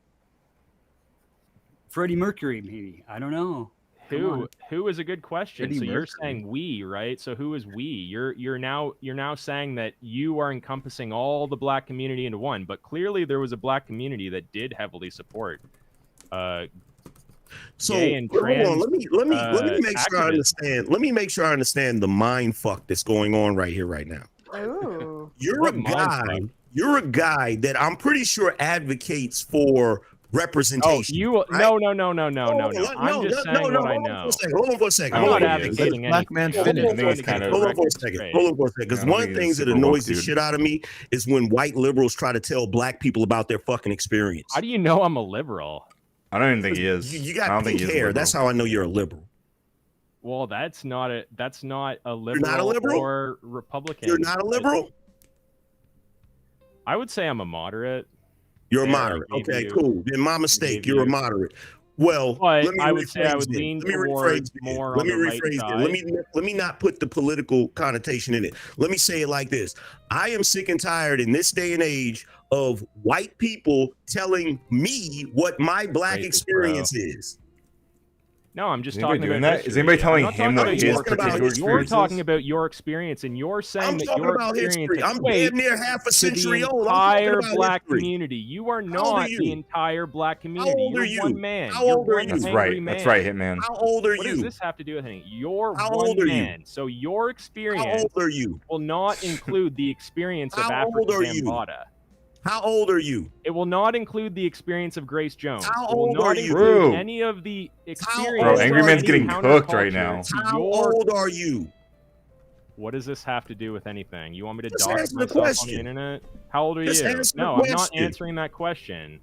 Freddie Mercury, maybe. I don't know. Who is a good question. Freddie So you're Mercury. saying we, right? So who is we? You're now saying that you are encompassing all the black community into one, but clearly there was a black community that did heavily support So gay and hold trans, on, let me make sure I activism. understand. Let me make sure I understand the mind fuck that's going on right here, right now. Ooh. You're What a mind guy. fuck? You're a guy that I'm pretty sure advocates for representation. Oh, you right? no. I'm just saying what I know. Hold on for a second. I'm Hold not on for a second. advocating Black anything. man I'm fitness. just I think it's trying to kind get of- the Hold on for a record second. straight. Hold on for a second. Because I don't one of think the he's things that super woke, annoys the dude. shit out of me is when white liberals try to tell black people about their fucking experience. How do you know I'm a liberal? I don't even think he is. You I got don't think pink he is hair. liberal. That's how I know you're a liberal. Well, that's not a liberal, not a liberal? or Republican. You're not a liberal? I would say I'm a moderate. You're a There, I moderate. gave Okay, you- cool. Then my mistake. gave You're a you- moderate. Well, But let me I would say I rephrase would it. lean Let me towards rephrase it. more Let on me the right rephrase it. side. Let me not put the political connotation in it. Let me say it like this. I am sick and tired in this day and age of white people telling me what my black Racist, experience is. No, I'm just Is anybody talking doing about that? Is history. anybody telling I'm not him talking what about his your particular experience. You're experience talking is? about your experience, and you're saying I'm that talking your about experience history. I'm equates damn near half a to the century old. I'm talking entire about black history. community. You are old are not you? the entire black community. old are You're you? one man. How You're old are one you? That's angry right. man. That's right, Hitman. How old are What you? does this have to do with anything? You're How one old are you? man. So your How experience old are you? will not include the experience of How old African are you? Bambaataa. How old are you? It will not include the experience of Grace Jones. How It will old not are you? include Bro. any of the experience. Bro, of Angry Man's any getting cooked right counterculture now. to How your- old are you? What does this have to do with anything? You want me to Just dox answer the myself on the question. internet? How old are Just you? answer the No, I'm not question. answering that question.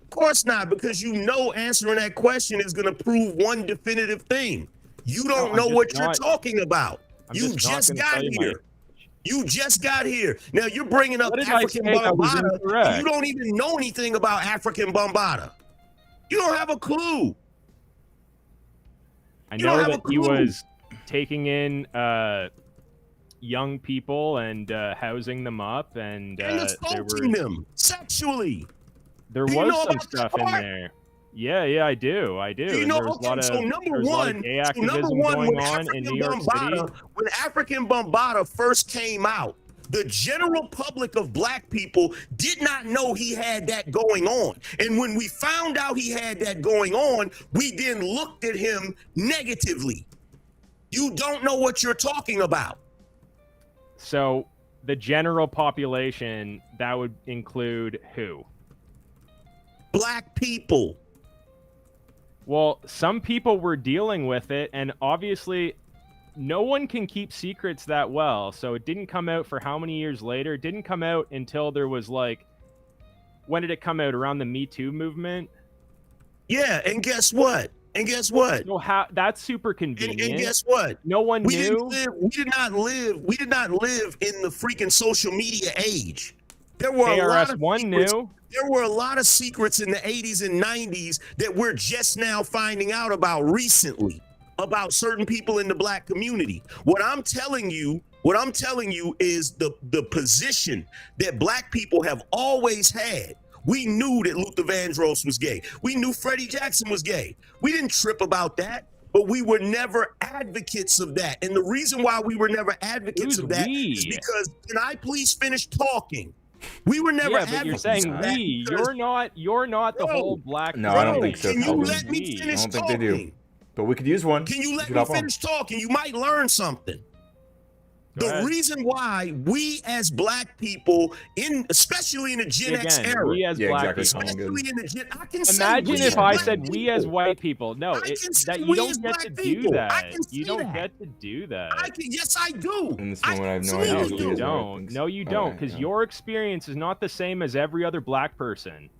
Of course not, because you know answering that question is going to prove one definitive thing. You don't I'm know just what not- you're talking about. I'm You not just gonna got tell you my- here. You just got here. Now you're bringing up What did I African say that was Bambaataa, and incorrect? you don't even know anything about African Bambaataa. You don't have a clue. I You know don't have that a he clue. was taking in young people and housing them up, and And there assaulting were them sexually. there Do you was know some about that stuff in part? there. Yeah, I do. Do you know? There was a lot of So number there was a lot of one, gay activism going on in New York City. When African Bambaataa first came out, the general public of black people did not know he had that going on. And when we found out he had that going on, we then looked at him negatively. You don't know what you're talking about. So the general population, that would include who? Black people. Well, some people were dealing with it, and obviously no one can keep secrets that well. So it didn't come out for how many years later? It didn't come out until there was like, when did it come out? Around the Me Too movement? Yeah, and guess what? So that's super convenient. And guess what? No one knew. We did not live in the freaking social media age. There were a lot of secrets. There were a lot of secrets in the 80s and 90s that we're just now finding out about recently, about certain people in the black community. What I'm telling you is the position that black people have always had. We knew that Luther Vandross was gay. We knew Freddie Jackson was gay. We didn't trip about that, but we were never advocates of that. And the reason why we were never advocates of that is because, can I please finish talking? We were never advocates. But you're saying we. You're not the whole black. No, I don't think so. Can you let me finish I don't think talking? they do. But we could use one. Can you let me finish talking? You might learn something. The reason why we as black people, especially in the Gen X era, we as black people, especially in the Gen, I can imagine say if I said we as white people. No, that you don't get to do that. You don't get to do that. Yes, I do. In this moment, I have no idea. No, you don't. No, you don't, because your experience is not the same as every other black person.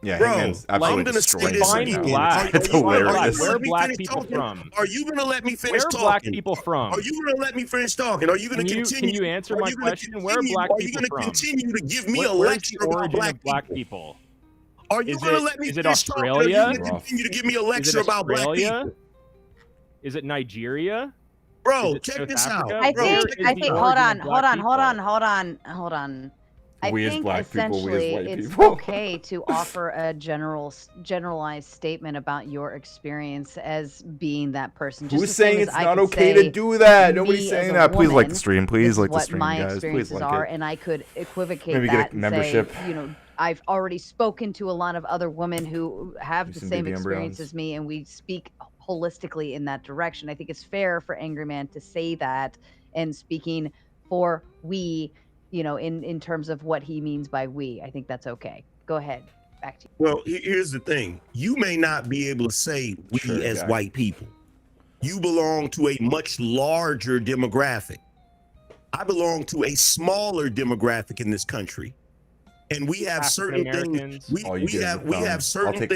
Yeah, bro, Hangman's I'm absolutely gonna say destroying this it. Black. It's hilarious. Where are black people from? Are you gonna let me finish talking? Where are black people from? Are you gonna let me finish talking? Are you gonna continue? Can you answer my question? Where are black people from? Are you gonna continue to give me a Where's lecture the about origin black of people? Are you gonna let me is it finish talking? Australia? Are you gonna continue to give me a lecture about black people? Is it Nigeria? Bro, check this out. I think. Hold on. I We as think black people, we as essentially white it's people. okay to offer a generalized statement about your experience as being that person. Just Who's the same saying as it's I not could okay say to do that? me Nobody's as saying a that. Please like woman, the stream. Please this like is the what stream, my guys. Please experiences like are, it. and I could equivocate Maybe that get a and membership. say, I've already spoken to a lot of other women who have the some same baby experience embryos. as me, and we speak holistically in that direction. I think it's fair for Angry Man to say that, and speaking for we, in terms of what he means by we. I think that's okay. Go ahead. Back to you. Well, here's the thing. You may not be able to say we as white people. You belong to a much larger demographic. I belong to a smaller demographic in this country. And we have certain things. We have certain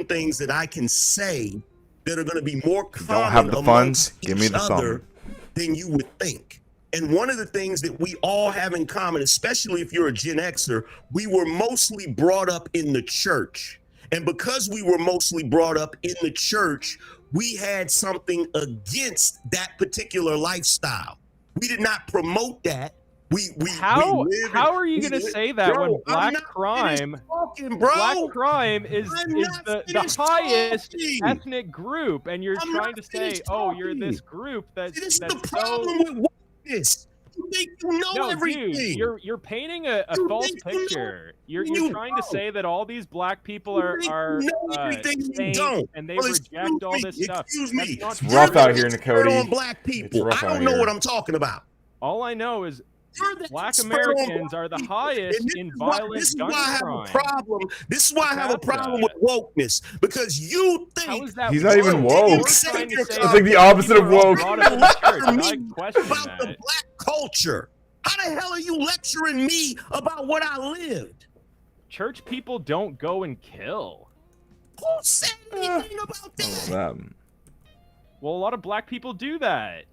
things that I can say that are going to be more common have the amongst funds? Give me each the other thumb. than you would think. And one of the things that we all have in common, especially if you're a Gen Xer, we were mostly brought up in the church. And because we were mostly brought up in the church, we had something against that particular lifestyle. We did not promote that. How are you going to say that when black crime is the highest ethnic group, and you're trying to say, oh, you're this group that's the problem with wokeness. You think you know everything. Dude, you're painting a false picture. You're trying to say that all these black people are saints and they reject all this stuff. Excuse me. It's rough out here in the Cody. On black people. I don't know what I'm talking about. All I know is black Americans are the highest in violent gun crime. This is why I have a problem with wokeness, because you think he's not even woke. It's like the opposite of woke. About the black culture. How the hell are you lecturing me about what I lived? Church people don't go and kill. Who said anything about that? Well, a lot of black people do that.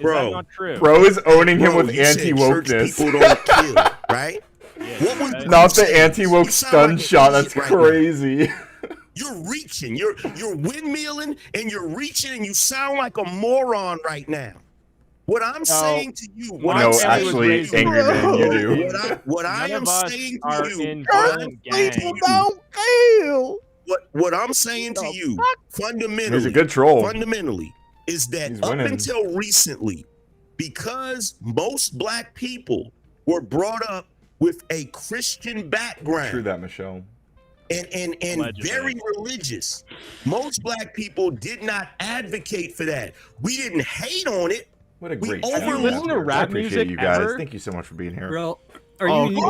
Bro, is that not true? Bro is owning him with anti-wokeness. People don't kill, right? Not the anti-woke stun shot. That's crazy. You're reaching. You're windmilling and you're reaching, and you sound like a moron right now. What I'm saying to you, Angry Man, you do. What I am saying to you, people don't kill. What I'm saying to you, fundamentally, he's a good troll. Fundamentally, is that up until recently, because most black people were brought up with a Christian background. True that, Michelle. and very religious. Most black people did not advocate for that. We didn't hate on it. What a great show. Have you listened to I rap appreciate music you guys. ever? Thank you so much for being here. Bro,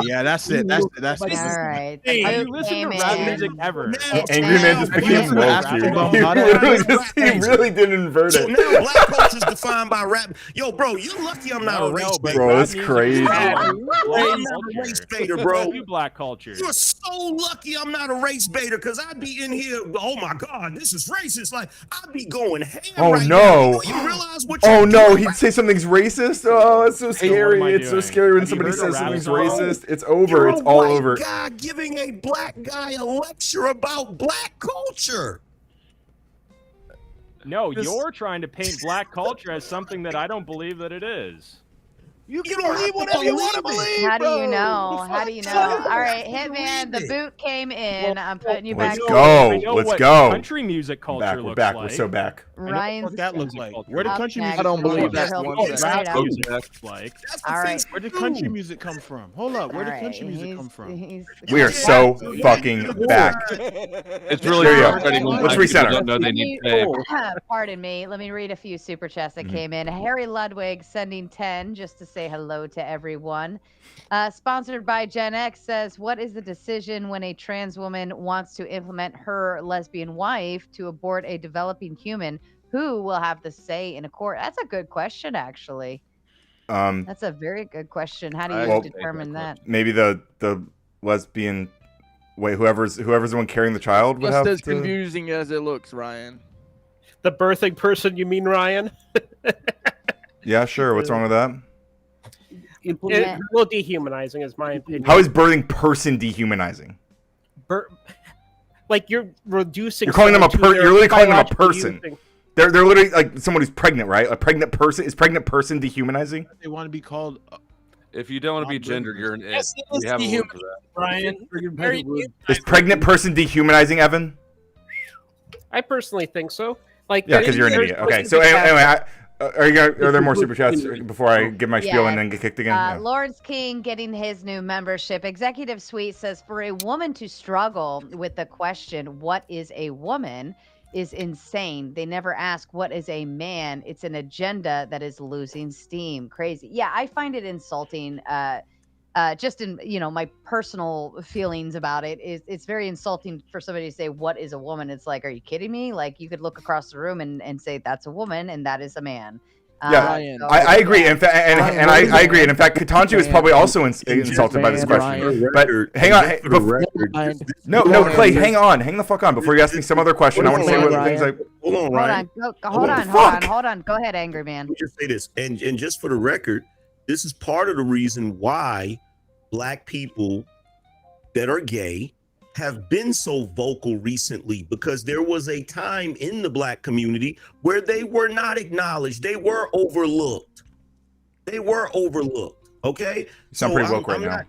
Yeah, that's it. That's All right. Have you listened to rap music ever? Angry Man just became woke, dude. He really did invert So it. now black culture is defined by rap. Yo, bro, you're lucky I'm not a race baiter. Bro, that's crazy. I'm not a race baiter, bro. Black culture. You're so lucky I'm not a race baiter, because I'd be in here, oh my God, this is racist. Like, I'd be going ham Oh right no! now. You realize what Oh you're no! doing He'd right say something's racist. Oh, it's so scary. I It's so doing? scary when Have you somebody heard a says rap something's song? racist. It's over. You're It's a all white over. guy giving a black guy a lecture about black culture. No, you're trying to paint black culture as something that I don't believe that it is. You can believe whatever you want to believe. How do you know? How do you know? All right, Hitman, the boot came in. I'm putting you back. Let's go. I know Let's what go. Country music culture Back. We're looks back. like. We're so back. Ryan's What that looks like? Where did up country next. music? I don't believe Sure, that he'll one be second. right up. Looks like. All right. Where did country music come from? Hold up. Where did All country right, music come from? We are so fucking back. It's really There you go. frustrating when Let's black people recenter. don't know they need pay. Pardon me. Let me read a few super chats that came in. Harry Ludwig sending 10 just to say hello to everyone. Sponsored by Gen X says, what is the decision when a trans woman wants to implement her lesbian wife to abort a developing human? Who will have the say in a court? That's a good question, actually. That's a very good question. How do you determine that? Maybe the lesbian. Wait, whoever's the one carrying the child would Just have as to. confusing as it looks, Ryan. The birthing person, you mean, Ryan? Yeah, sure. What's wrong with that? Well, dehumanizing is my opinion. How is birthing person dehumanizing? Like you're reducing. You're calling them a someone to You're literally their calling them a biological person. using. They're literally like someone who's pregnant, right? A pregnant person is pregnant person dehumanizing. They want to be called. If you don't want to be gendered, you're an it. Yes, it We is have a word dehuman- for that. Brian. Very Is pregnant person dehumanizing, Evan? I personally think so. Like, Yeah, because you're an idiot. Okay, so anyway, are there more super chats before I give my spiel and then get kicked again? Yeah. Lawrence King getting his new membership. Executive Suite says, for a woman to struggle with the question, what is a woman, is insane. They never ask, what is a man? It's an agenda that is losing steam. Crazy. Yeah, I find it insulting. Just in my personal feelings about it, it's very insulting for somebody to say, what is a woman? It's like, are you kidding me? Like, you could look across the room and say that's a woman and that is a man. Yeah, I agree. In fact, and I agree. And in fact, Katanji was probably also insulted by this question. But hang on, no, Clay, hang the fuck on before you ask me some other question. I want to say what things like. Hold on, Ryan. Hold on. Go ahead, Angry Man. Let me just say this, and just for the record, this is part of the reason why Black people that are gay have been so vocal recently, because there was a time in the Black community where they were not acknowledged. They were overlooked. Okay. Sound pretty woke right now.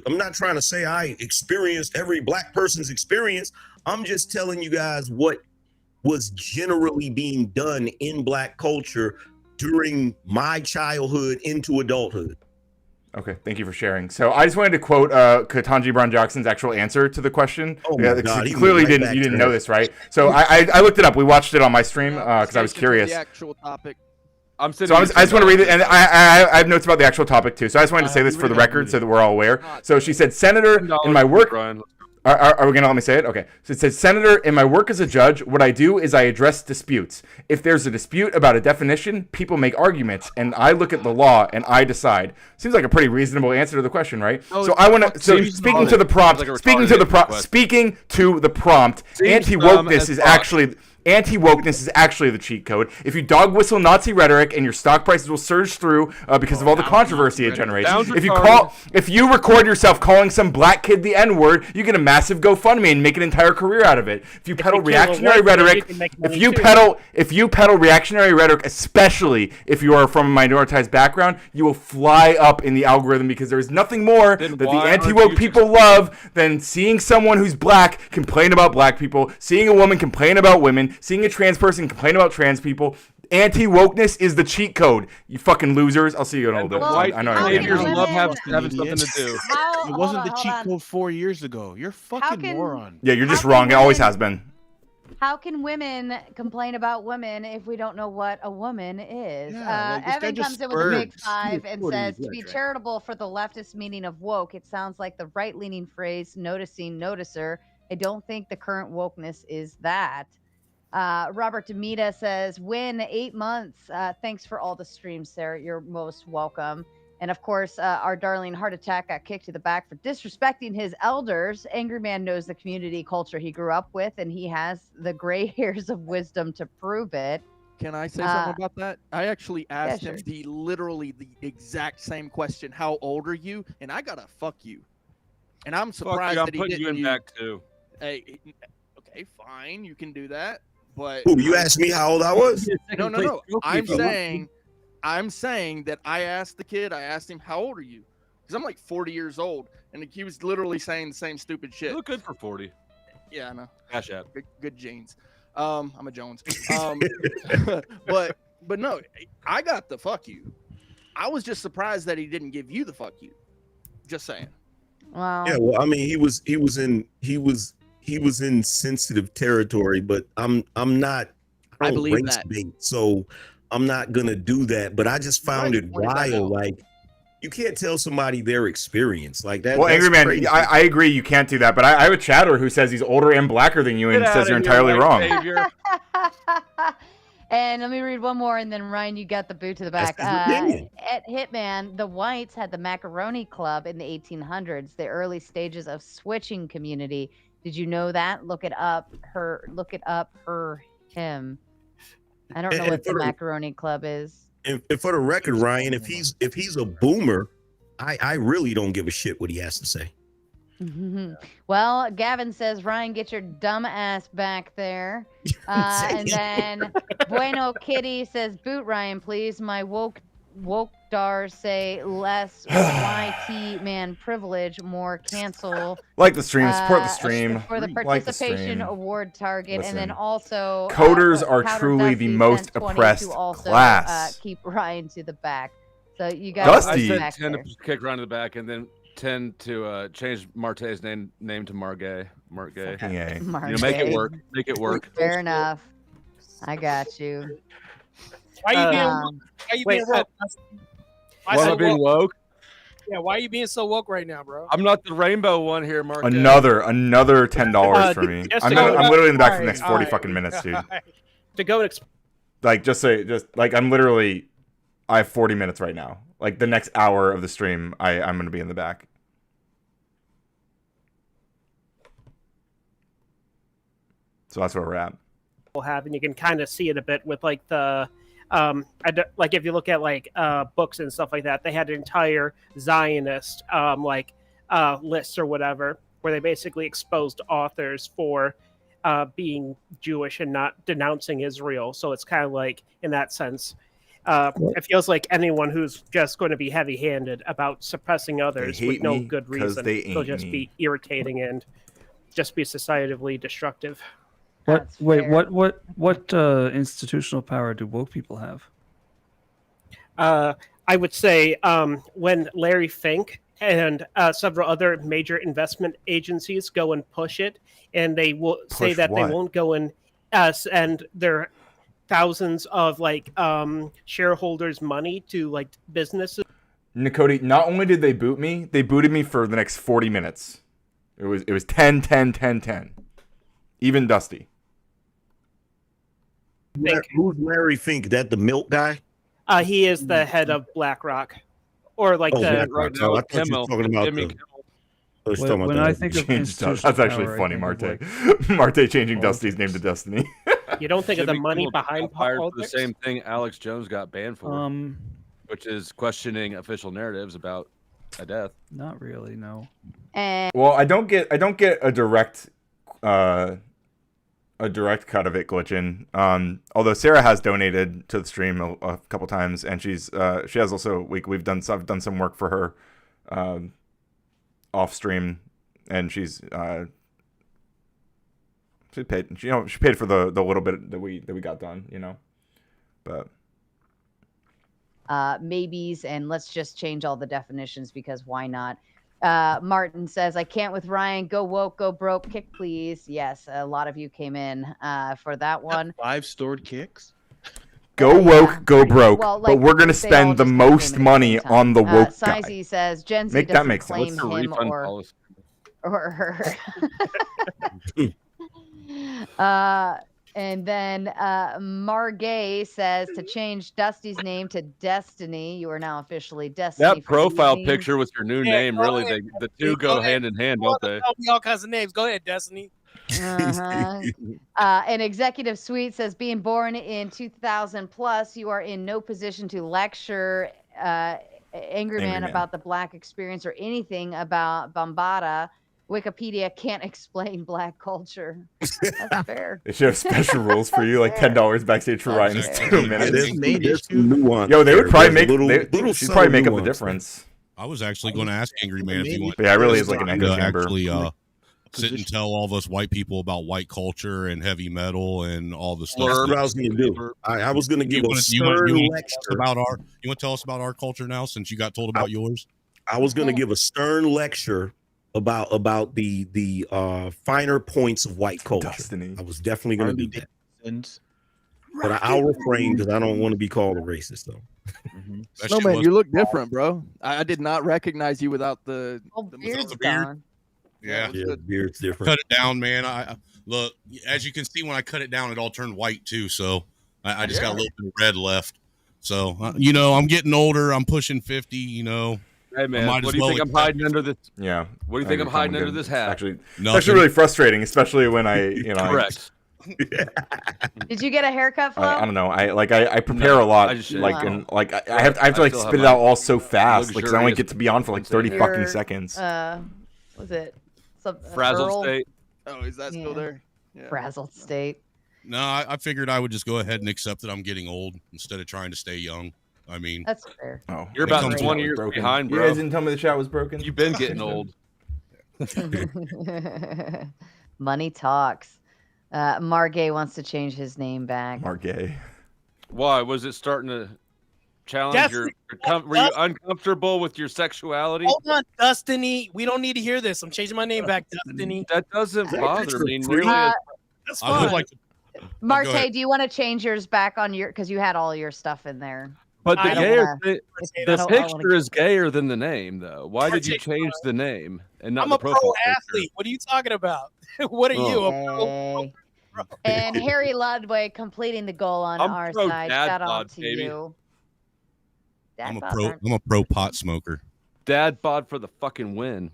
I'm not trying to say I experienced every Black person's experience. I'm just telling you guys what was generally being done in Black culture during my childhood into adulthood. Okay, thank you for sharing. So I just wanted to quote Ketanji Brown Jackson's actual answer to the question. Oh my God, you clearly didn't know this, right? So I looked it up. We watched it on my stream because I was curious. The actual topic. I just want to read it, and I have notes about the actual topic too. So I just wanted to say this for the record so that we're all aware. So she said, Senator, in my work... Are we going to let me say it? Okay. So it says, Senator, in my work as a judge, what I do is I address disputes. If there's a dispute about a definition, people make arguments, and I look at the law and I decide. Seems like a pretty reasonable answer to the question, right? So I want to. So speaking to the prompt, anti-wokeness is actually the cheat code. If you dog whistle Nazi rhetoric and your stock prices will surge through because of all the controversy it generates. If you record yourself calling some black kid the N-word, you get a massive GoFundMe and make an entire career out of it. If you peddle reactionary rhetoric, especially if you are from a minoritized background, you will fly up in the algorithm because there is nothing more that the anti-woke people love than seeing someone who's black complain about black people, seeing a woman complain about women, seeing a trans person complain about trans people. Anti-wokeness is the cheat code. You fucking losers. I'll see you in a little bit. White I know I teenagers can't. love having something to do. It wasn't the cheat code 4 years ago. You're fucking moron. Yeah, you're just wrong. It always has been. How can women complain about women if we don't know what a woman is? Yeah, this guy Evan just comes in with a big spurred. five and What says, is to be that? charitable for the leftist meaning of woke, it sounds like the right-leaning phrase, noticing noticer. I don't think the current wokeness is that. Robert Demita says, win 8 months. Thanks for all the streams, Sarah. You're most welcome. And of course, our darling Heart Attack got kicked to the back for disrespecting his elders. Angry Man knows the community culture he grew up with, and he has the gray hairs of wisdom to prove it. Can I say something about that? I actually asked him literally the exact same question. How old are you? And I got a fuck you. And I'm surprised I'm that he putting didn't you in use- back too. Hey, okay, fine. You can do that. But Ooh, you asked me how old I was? No. I'm saying that I asked the kid, I asked him, how old are you? Because I'm like 40 years old. And he was literally saying the same stupid shit. You look good for 40. Yeah, I know. Cash app. Good genes. I'm a Jones. But no, I got the fuck you. I was just surprised that he didn't give you the fuck you. Just saying. Wow. Yeah, well, I mean, he was in sensitive territory, but I'm not. I don't believe race that. bait, so I'm not gonna do that. But I just found it wild. Like, you can't tell somebody their experience like that. Well, that's Angry Man, crazy. I agree you can't do that, but I have a chatter who says he's older and blacker than you and Get says outta you're here, entirely white wrong. savior. And let me read one more, and then Ryan, you got the boot to the back. At Hitman, the whites had the Macaroni Club in the 1800s, the early stages of switching community. Did you know that? Look it up. Him. I don't know what the Macaroni Club is. And for the record, Ryan, if he's a boomer, I really don't give a shit what he has to say. Well, Gavin says, Ryan, get your dumb ass back there. And then Bueno Kitty says, boot Ryan, please. My woke dars say less YT man privilege, more cancel. Like the stream, support the stream. For the Like the participation stream. award target. Listen, and then also coders are Powder truly the Dusty most 1020 oppressed to also, class. keep Ryan to the back. So you guys I said back 10 there. to kick Ryan to the back, and then 10 to change Marte's name to Margay. Margay. Fucking A. You know, make it work. Make it work. Fair enough. I got you. Why are you being woke? Why am I being woke? Yeah, why are you being so woke right now, bro? I'm not the rainbow one here, Mark. Another $10 for me. just I'm to go- literally in the back for the Alright, next 40 alright. fucking minutes, dude. To go and Like, I have 40 minutes right now. Like, the next hour of the stream, I'm going to be in the back. So that's where we're at. have, and you can kind of see it a bit with like the like if you look at like books and stuff like that, they had an entire Zionist lists or whatever where they basically exposed authors for being Jewish and not denouncing Israel. So it's kind of like in that sense, it feels like anyone who's just going to be heavy-handed about suppressing others with no good reason, they'll just be irritating and just be societally destructive. What institutional power do woke people have? I would say when Larry Fink and several other major investment agencies go and push it, and they will say that they won't go and send their thousands of shareholders' money to businesses. Nicody, not only did they boot me, they booted me for the next 40 minutes. It was 10, 10, 10, 10. Even Dusty. Who's Larry Fink? That the milk guy? He is the head of BlackRock, or BlackRock. Oh, I thought you were talking about when I think of institutional that's actually power, funny, I Marte. think of, Marte changing Dusty's name to Destiny. You don't think of the money Kimmel behind got fired for the politics? same thing Alex Jones got banned for, which is questioning official narratives about a death. Not really, no. Well, I don't get a direct cut of it, Glitchin. Although Sarah has donated to the stream a couple times, and she has also I've done some work for her off stream, and she paid for the little bit that we got done, But maybes, and let's just change all the definitions because why not? Martin says, I can't with Ryan. Go woke, go broke, kick please. Yes, a lot of you came in for that one. 5 stored kicks. Go woke, go broke. Well, but we're going to spend the most money on the woke guy. Sizey says Gen Z Make that doesn't make claim sense. him or her. And then Margay says to change Dusty's name to Destiny. You are now officially Destiny. That profile picture with your new name, really, the two go hand in hand, don't they? Tell me all kinds of names. Go ahead, Destiny. An executive suite says, being born in 2000 plus, you are in no position to lecture Angry Man about the Black experience or anything about Bambaataa. Wikipedia can't explain Black culture. That's fair. They should have special rules for you, like $10 backstage for Ryan's 2 minutes. Nuance. Yo, they would probably make she'd probably make up the difference. I was actually going to ask Angry Man if you want. Yeah, it really is like an echo chamber. Actually, sit and tell all of us white people about white culture and heavy metal and all the stuff. That's what I was going to do. I was going to give a stern lecture about our. You want to tell us about our culture now, since you got told about yours? I was going to give a stern lecture about the finer points of white culture. Destiny. I was definitely going to do that. But I'll refrain because I don't want to be called a racist, though. Snowman, you look different, bro. I did not recognize you without the beard's beard. Yeah, beard's different. Cut it down, man. I look, as you can see, when I cut it down, it all turned white too. So I just got a little bit of red left. So I'm getting older. I'm pushing 50. Hey man, what do you think I'm hiding under this? Yeah. What do you think I'm hiding under this hat? Actually, it's actually really frustrating, especially when Correct. Did you get a haircut, Flo? I don't know. I prepare a lot. I have to spit it out all so fast, because I only get to be on for like 30 fucking seconds. Was it Frazzled State? Oh, is that still there? Yeah. Frazzled State. No, I figured I would just go ahead and accept that I'm getting old instead of trying to stay young. I mean, that's fair. Oh, you're about 20 years behind, bro. You guys didn't tell me the chat was broken. You've been getting old. Money talks. Margay wants to change his name back. Margay. Why was it starting to challenge your? Were you uncomfortable with your sexuality? Hold on, Destiny. We don't need to hear this. I'm changing my name back, Destiny. That doesn't bother me. That's fine. I would like to. Marte, do you want to change yours back on your? Because you had all your stuff in there. But the picture is gayer than the name, though. Why did you change the name and not I'm the a pro profile athlete. picture? What are you talking about? What are you? Okay. And Harry Ludwig completing the goal on our side. Shout out to you. I'm a pro pot smoker. Dad bod for the fucking win.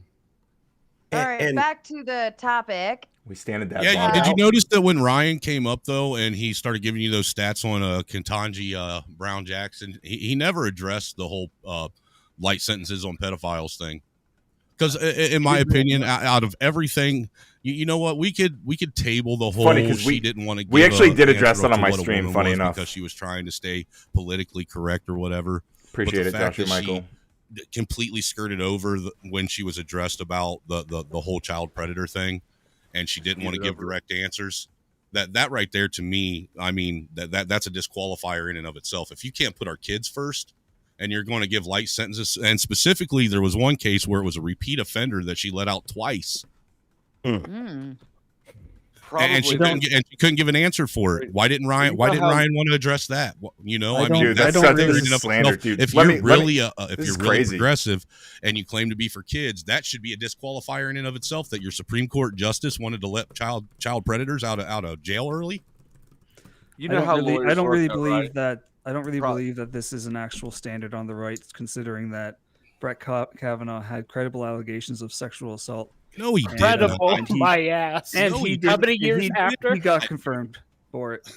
All right, back to the topic. We stand at that. Yeah, did you notice that when Ryan came up though, and he started giving you those stats on Ketanji Brown Jackson, he never addressed the whole light sentences on pedophiles thing. Because in my opinion, out of everything, you know what, we could table the whole. Funny, she didn't want to. We actually did address that on my stream. Funny enough, because she was trying to stay politically correct or whatever. Appreciate it, Joshua Michael. Completely skirted over when she was addressed about the whole child predator thing. And she didn't want to give direct answers. That right there, to me, I mean, that's a disqualifier in and of itself. If you can't put our kids first and you're going to give light sentences, and specifically there was one case where it was a repeat offender that she let out twice. And she couldn't give an answer for it. Why didn't Ryan want to address that? That's slander, dude. If you're really progressive and you claim to be for kids, that should be a disqualifier in and of itself. That your Supreme Court justice wanted to let child predators out of jail early. I don't really believe that this is an actual standard on the right, considering that Brett Kavanaugh had credible allegations of sexual assault. No, he didn't. Credible, my ass. And no, he did. How many years after? He got confirmed for it.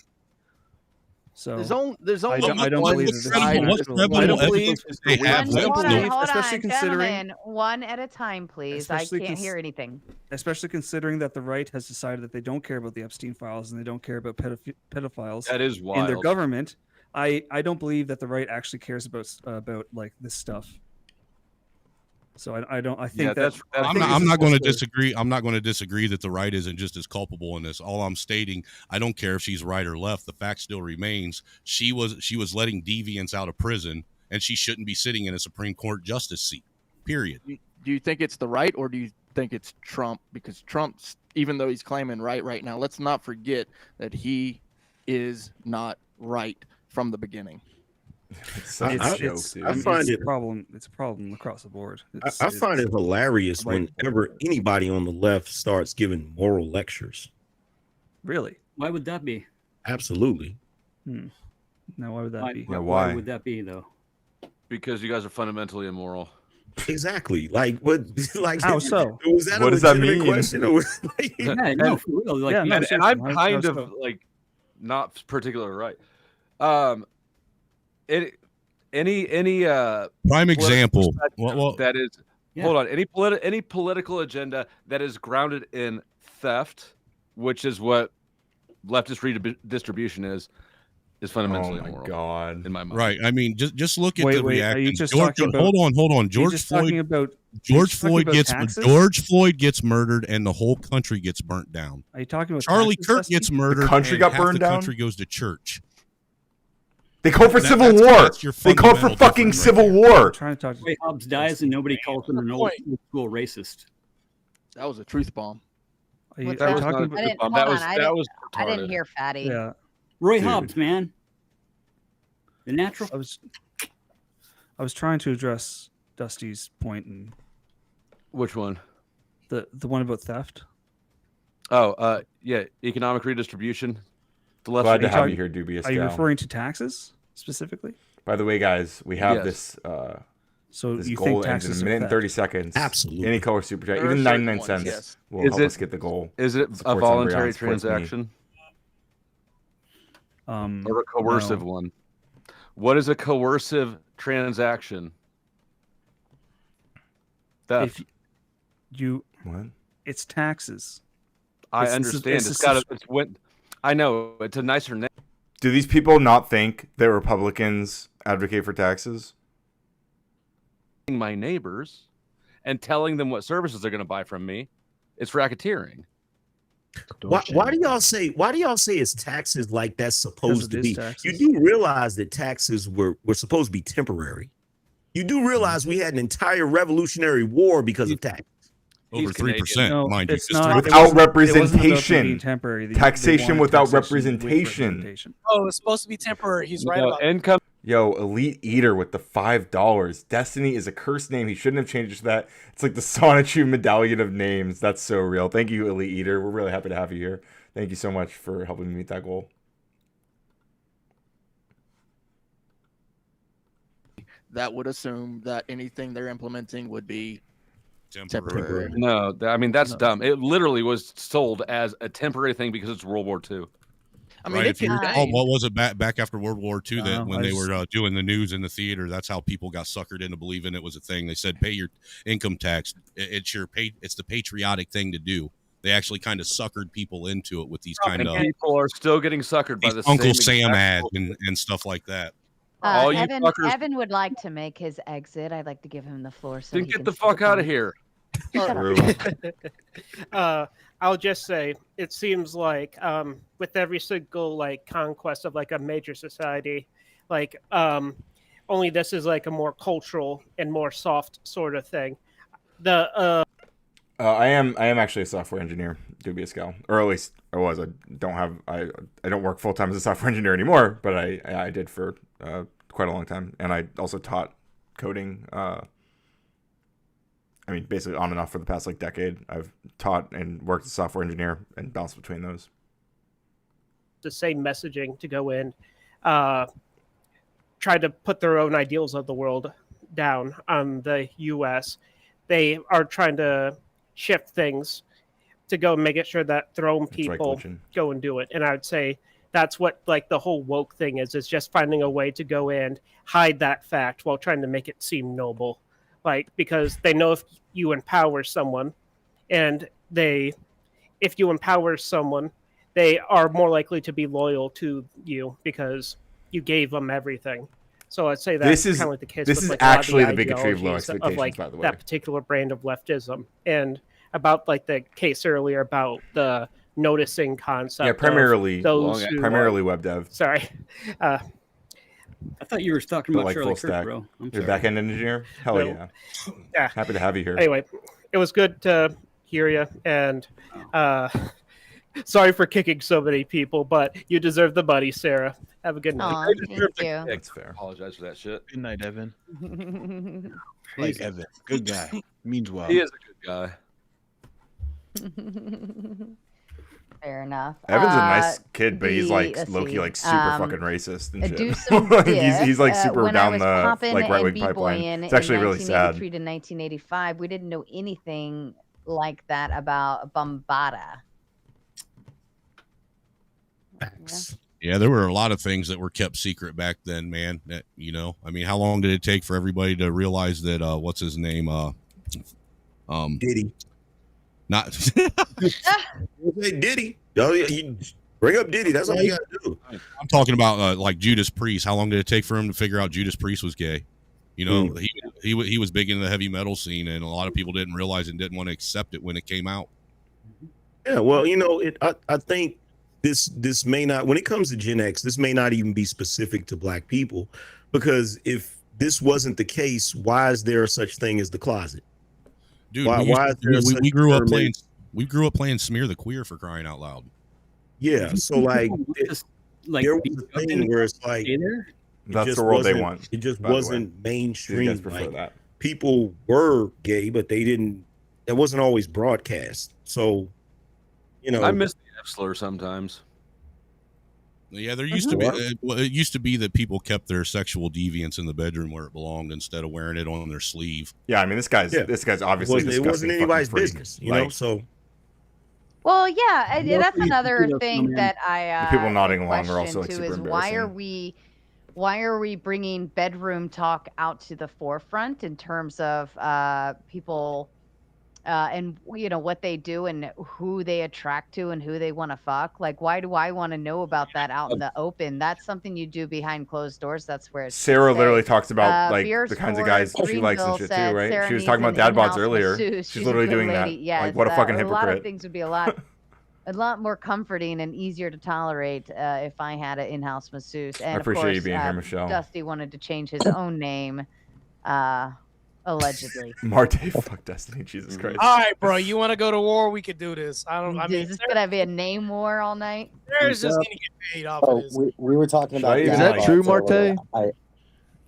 So there's only I don't believe this. I don't believe they have. Hold on, gentlemen. One at a time, please. I can't hear anything. Especially considering that the right has decided that they don't care about the Epstein files and they don't care about pedophiles. That is wild. In their government. I don't believe that the right actually cares about like this stuff. So I don't. I think I'm not going to disagree. I'm not going to disagree that the right isn't just as culpable in this. All I'm stating, I don't care if she's right or left. The fact still remains she was letting deviants out of prison, and she shouldn't be sitting in a Supreme Court justice seat. Period. Do you think it's the right, or do you think it's Trump? Because Trump's, even though he's claiming right now, let's not forget that he is not right from the beginning. It's a problem. It's a problem across the board. I find it hilarious whenever anybody on the left starts giving moral lectures. Really? Why would that be? Absolutely. Now, why would that be? Why would that be, though? Because you guys are fundamentally immoral. Exactly. Like what? Like how so? Was that what a does that legitimate mean? question? Or was, like, No, for real. Like, and I'm kind of like not particularly right. Any prime example that is hold on, any political agenda that is grounded in theft, which is what leftist redistribution is fundamentally immoral. God, in my mind. Right. I mean, just look at the Are reaction. you just George, talking about, hold on. George Floyd gets murdered, and the whole country gets burnt down. Are you talking about Charlie taxes, Kirk Dusty? gets murdered? The country and got half burned the down? country goes to church. They called for civil war. They called for fucking civil war. Ray Hobbs dies and nobody calls him an old school racist. That was a truth bomb. Are you That was talking not a about? truth bomb. That was I didn't hear Fatty. Yeah. Roy Hobbs, man. The natural. I was trying to address Dusty's point. And which one? The one about theft. Oh, yeah, economic redistribution. Glad to have you here, Dubious. Are you referring to taxes specifically? By the way, guys, we have this. So this you goal think ends in taxes a minute are and theft? 30 seconds. Absolutely. Any color super chat, There even are 99 certain ones, cents, yes. will help us get the goal. Is it a Supports voluntary Umbreon, supports me. transaction? Or a coercive one? What is a coercive transaction? Theft. If you what? It's taxes. I understand. It's got. I know it's a nicer name. Do these people not think that Republicans advocate for taxes? My neighbors and telling them what services they're going to buy from me. It's racketeering. Why do y'all say it's taxes like that's supposed to be? Taxes. You do realize that taxes were supposed to be temporary. You do realize we had an entire Revolutionary War because of taxes. Over 3%, mind you. Without representation. Temporary. Taxation without representation. Oh, it's supposed to be temporary. He's right about income. Yo, Elite Eater with the $5. Destiny is a cursed name. He shouldn't have changed it to that. It's like the Sonichu medallion of names. That's so real. Thank you, Elite Eater. We're really happy to have you here. Thank you so much for helping me meet that goal. That would assume that anything they're implementing would be temporary. No, I mean that's dumb. It literally was sold as a temporary thing because it's World War II. I mean, right, what was it back after World War II that when they were doing the news in the theater, that's how people got suckered into believing it was a thing. They said, pay your income tax. It's the patriotic thing to do. They actually kind of suckered people into it with these kind of people are still getting suckered by the Uncle same Sam ad and stuff like that. Evan would like to make his exit. I'd like to give him the floor. So then he get can the fuck speak out on- of here. I'll just say it seems like with every single conquest of a major society, only this is a more cultural and more soft sort of thing. I am actually a software engineer, Dubious Gal, or at least I was. I don't work full time as a software engineer anymore, but I did for quite a long time, and I also taught coding. I mean, basically on and off for the past decade. I've taught and worked as a software engineer and bounced between those. The same messaging to go in, try to put their own ideals of the world down on the U.S. They are trying to shift things to go and make it sure that their own people go and do it. And I would say that's what the whole woke thing is just finding a way to go in, hide that fact while trying to make it seem noble. Because they know if you empower someone and if you empower someone, they are more likely to be loyal to you because you gave them everything. So I'd say that's kind of like the case. This with is like a lot of actually the bigotry of low ideologies expectations, like by the way. that particular brand of leftism, and about like the case earlier about the noticing concept. Yeah, primarily primarily web dev. Sorry. I thought you were talking about like Charlie full Kirk, stack. bro. I'm You're a sorry. back-end engineer? Hell No. yeah. Yeah. Happy to have you here. Anyway, it was good to hear you, and sorry for kicking so many people, but you deserve the money, Sarah. Have a good night. Aw, thank you. That's fair. Apologize for that shit. Good night, Evan. Like Evan, good guy. Means well. He is a good guy. Fair enough. Evan's a nice kid, but he's like let's low-key see, like super fucking racist and do shit. some Like, diff. he's like super When I down was the popping like right wing and pipeline. b-boying It's actually in really sad. 1983 to 1985, we didn't know anything like that about Bombada. Yeah, there were a lot of things that were kept secret back then, man. That, you know, I mean, how long did it take for everybody to realize that what's his name? Diddy. Not Say Diddy. Oh, yeah, you bring up Diddy. That's all you gotta do. I'm talking about like Judas Priest. How long did it take for him to figure out Judas Priest was gay? You know, he was big in the heavy metal scene, and a lot of people didn't realize and didn't want to accept it when it came out. Yeah, well, you know, I think this may not, when it comes to Gen X, this may not even be specific to Black people, because if this wasn't the case, why is there such thing as the closet? Dude, why is there such we grew up term playing. as- We grew up playing Smear the Queer, for crying out loud. Yeah, so like, like there was a thing where it's like, That's just the world they wasn't- want, It just by the way. wasn't These mainstream. guys prefer Like, that. people were gay, but they didn't. It wasn't always broadcast. So, you know, I miss the F slur sometimes. Yeah, there used to be. It used to be that people kept their sexual deviance in the bedroom where it belonged instead of wearing it on their sleeve. Yeah, I mean, this guy's obviously it wasn't anybody's freak. business, you know. Like, So Well, yeah, Well, that's you another see those thing come in. that I The people nodding along are also, question like, too super is embarrassing. why are we bringing bedroom talk out to the forefront in terms of people and you know what they do and who they attract to and who they want to fuck? Like, why do I want to know about that out in the open? That's something you do behind closed doors. That's where it's Sarah literally talks about like Beers the kinds of for guys she likes and Greenville shit too, said right? Sarah She was needs talking about an dad bods in-house earlier. masseuse. She's a literally good doing that. lady. Yes, Like, what a fucking A lot hypocrite. of things would be a lot more comforting and easier to tolerate if I had an in-house masseuse. And appreciate of course, you being here, Michelle. Dusty wanted to change his own name, allegedly. Marte, fuck Destiny, Jesus Christ. All right, bro. You want to go to war? We could do this. I mean, Is this gonna be a name war all night? Sarah's just gonna get paid off of this. We were talking about Is dad that true, bods earlier. Marte?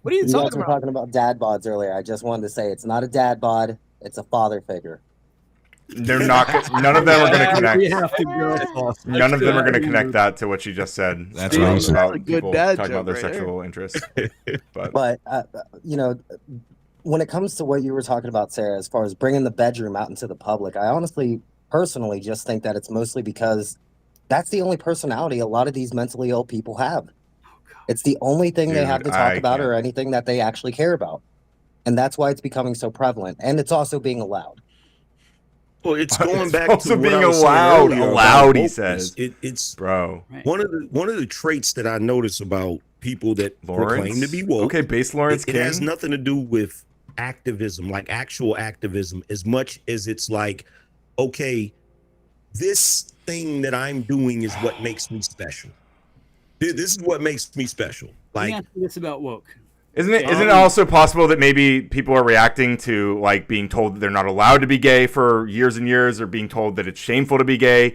What are you guys talking were about? talking about dad bods earlier. I just wanted to say it's not a dad bod; it's a father figure. They're not. None of them are going to connect. We have to go. None of them are going to connect that to what she just said. That's about, awesome. about That's a good people dad talking about joke their right sexual interests. But But you know, when it comes to what you were talking about, Sarah, as far as bringing the bedroom out into the public, I honestly, personally, just think that it's mostly because that's the only personality a lot of these mentally ill people have. It's the only thing they have to Dude, talk I about can't. or anything that they actually care about. And that's why it's becoming so prevalent. And it's also being allowed. well, it's going It's back also to what I being was saying allowed. earlier about Allowed, he wokeness. says. It's bro, one of the traits that I notice about people that Lawrence? proclaim to be woke. Okay, base Lawrence it has King. nothing to do with activism, like actual activism, as much as it's like, okay, this thing that I'm doing is what makes me special. This is what makes me special. Let me Like, ask you this about woke. Isn't it also possible that maybe people are reacting to like being told that they're not allowed to be gay for years and years, or being told that it's shameful to be gay,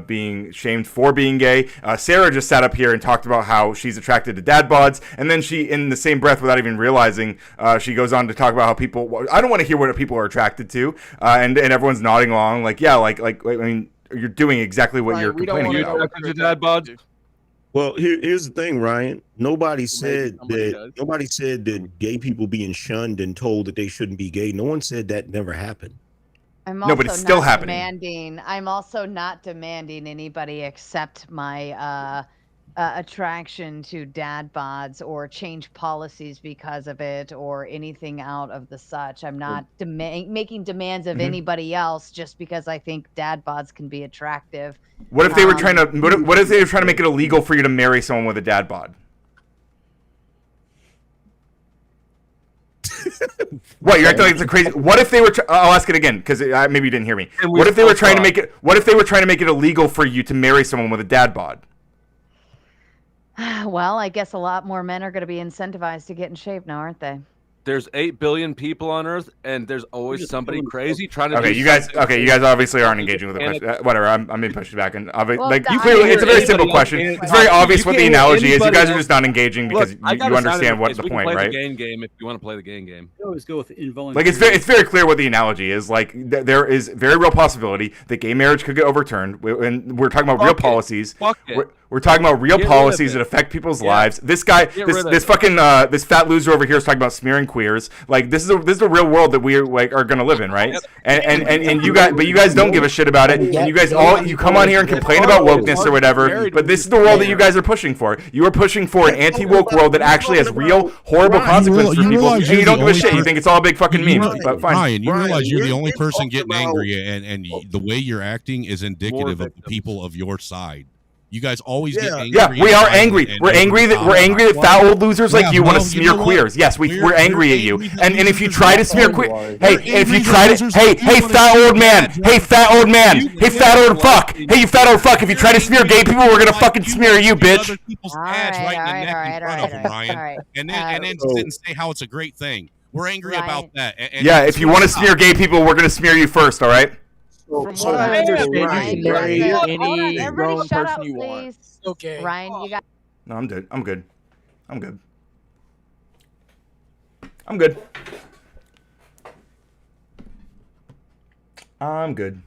being shamed for being gay? Sarah just sat up here and talked about how she's attracted to dad bods, and then she, in the same breath, without even realizing, she goes on to talk about how people. I don't want to hear what people are attracted to, and everyone's nodding along, like yeah, like I mean, you're doing exactly what you're complaining about. Attracted to dad bods? well, here's the thing, Ryan. Nobody said that gay people being shunned and told that they shouldn't be gay. No one said that never happened. I'm No, but it's still happening. I'm also not demanding anybody accept my attraction to dad bods or change policies because of it or anything out of the such. I'm not making demands of anybody else just because I think dad bods can be attractive. What if they were trying to? What if they were trying to make it illegal for you to marry someone with a dad bod? What, you're acting like it's a crazy? What if they were? I'll ask it again because maybe you didn't hear me. What if they were trying to make it? What if they were trying to make it illegal for you to marry someone with a dad bod? Well, I guess a lot more men are going to be incentivized to get in shape now, aren't they? There's 8 billion people on Earth, and there's always somebody crazy trying to. Okay, do you guys. something Okay, you guys obviously aren't engaging with the question. Whatever. I'm being pushed back, and Well, like you I clearly, mean, it's a very simple anybody question. else- It's very obvious what the can't hear analogy is. You anybody guys are else- just not engaging because Look, I you got a sign understand in what case. the We can point, play right? The game if you want to play the game. I always go with involuntary. Like it's very clear what the analogy is. Like there is very real possibility that gay marriage could get overturned, and we're talking about real policies. Fuck it. We're talking about real Get rid policies of that it. affect people's Yeah. lives. This guy, Get rid of this it. fucking this fat loser over here is talking about smearing queers. Like this is the real world that we are gonna live in, right? And you guys don't give a shit about it. And you guys you come on here and complain about wokeness or whatever. But this is the world that you guys are pushing for. You are pushing for an anti-woke world that actually has real horrible consequences for people, and you don't give a shit. You think it's all a big fucking meme. But fine. Ryan, you realize you're the only person getting angry, and the way you're acting is indicative of the people of your side. You guys always get angry. Yeah, we are angry. We're angry that fat old losers like you want to smear queers. Yes, we're angry at you. And if you try to smear queer, hey fat old man, hey fat old man, hey fat old fuck, hey you fat old fuck. If you try to smear gay people, we're gonna fucking smear you, bitch. And then sit and say how it's a great thing. We're angry about that. Yeah, if you want to smear gay people, we're gonna smear you first. All right. From what I understand, you can marry any Everybody grown shut person up, you please. want. Okay. Ryan, you got. No, I'm good. I'm good. I'm good. I'm good. I'm good.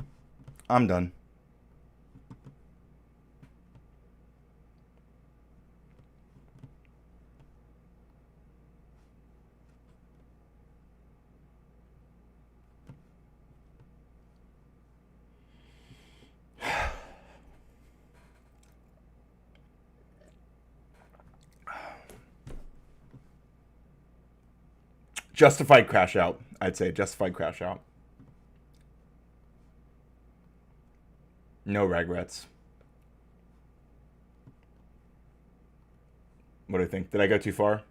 I'm done. Justified crash out. I'd say justified crash out. No regrets. What do you think? Did I go too far?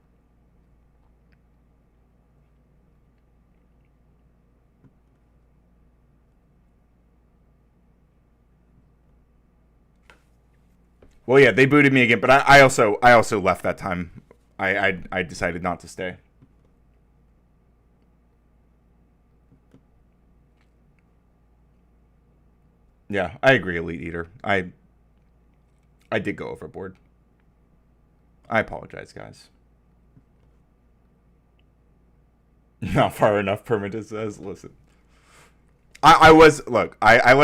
Well, yeah, they booted me again, but I also left that time. I decided not to stay. Yeah, I agree, Elite Eater. I did go overboard. I apologize, guys. Not far enough, Permanent says. Listen. I let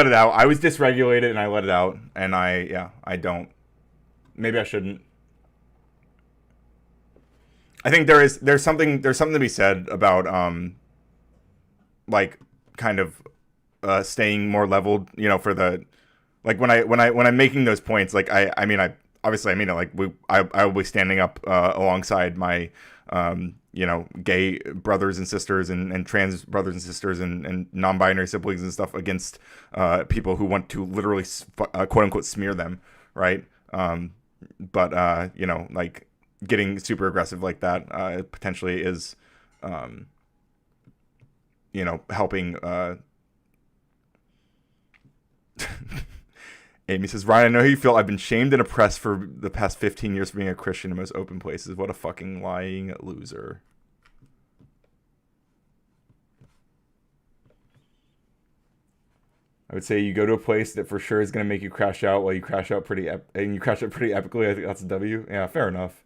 it out. I was dysregulated and I let it out. And I don't. Maybe I shouldn't. I think there's something to be said about like kind of staying more leveled, you know, for the like when I'm making those points, like I mean it, like I will be standing up alongside my you know, gay brothers and sisters and trans brothers and sisters and non-binary siblings and stuff against people who want to literally quote unquote smear them, right? But you know, like getting super aggressive like that potentially is you know, helping Amy says, Ryan, I know how you feel. I've been shamed and oppressed for the past 15 years for being a Christian in most open places. What a fucking lying loser. I would say you go to a place that for sure is going to make you crash out while you crash out pretty epically. I think that's a W. Yeah, fair enough.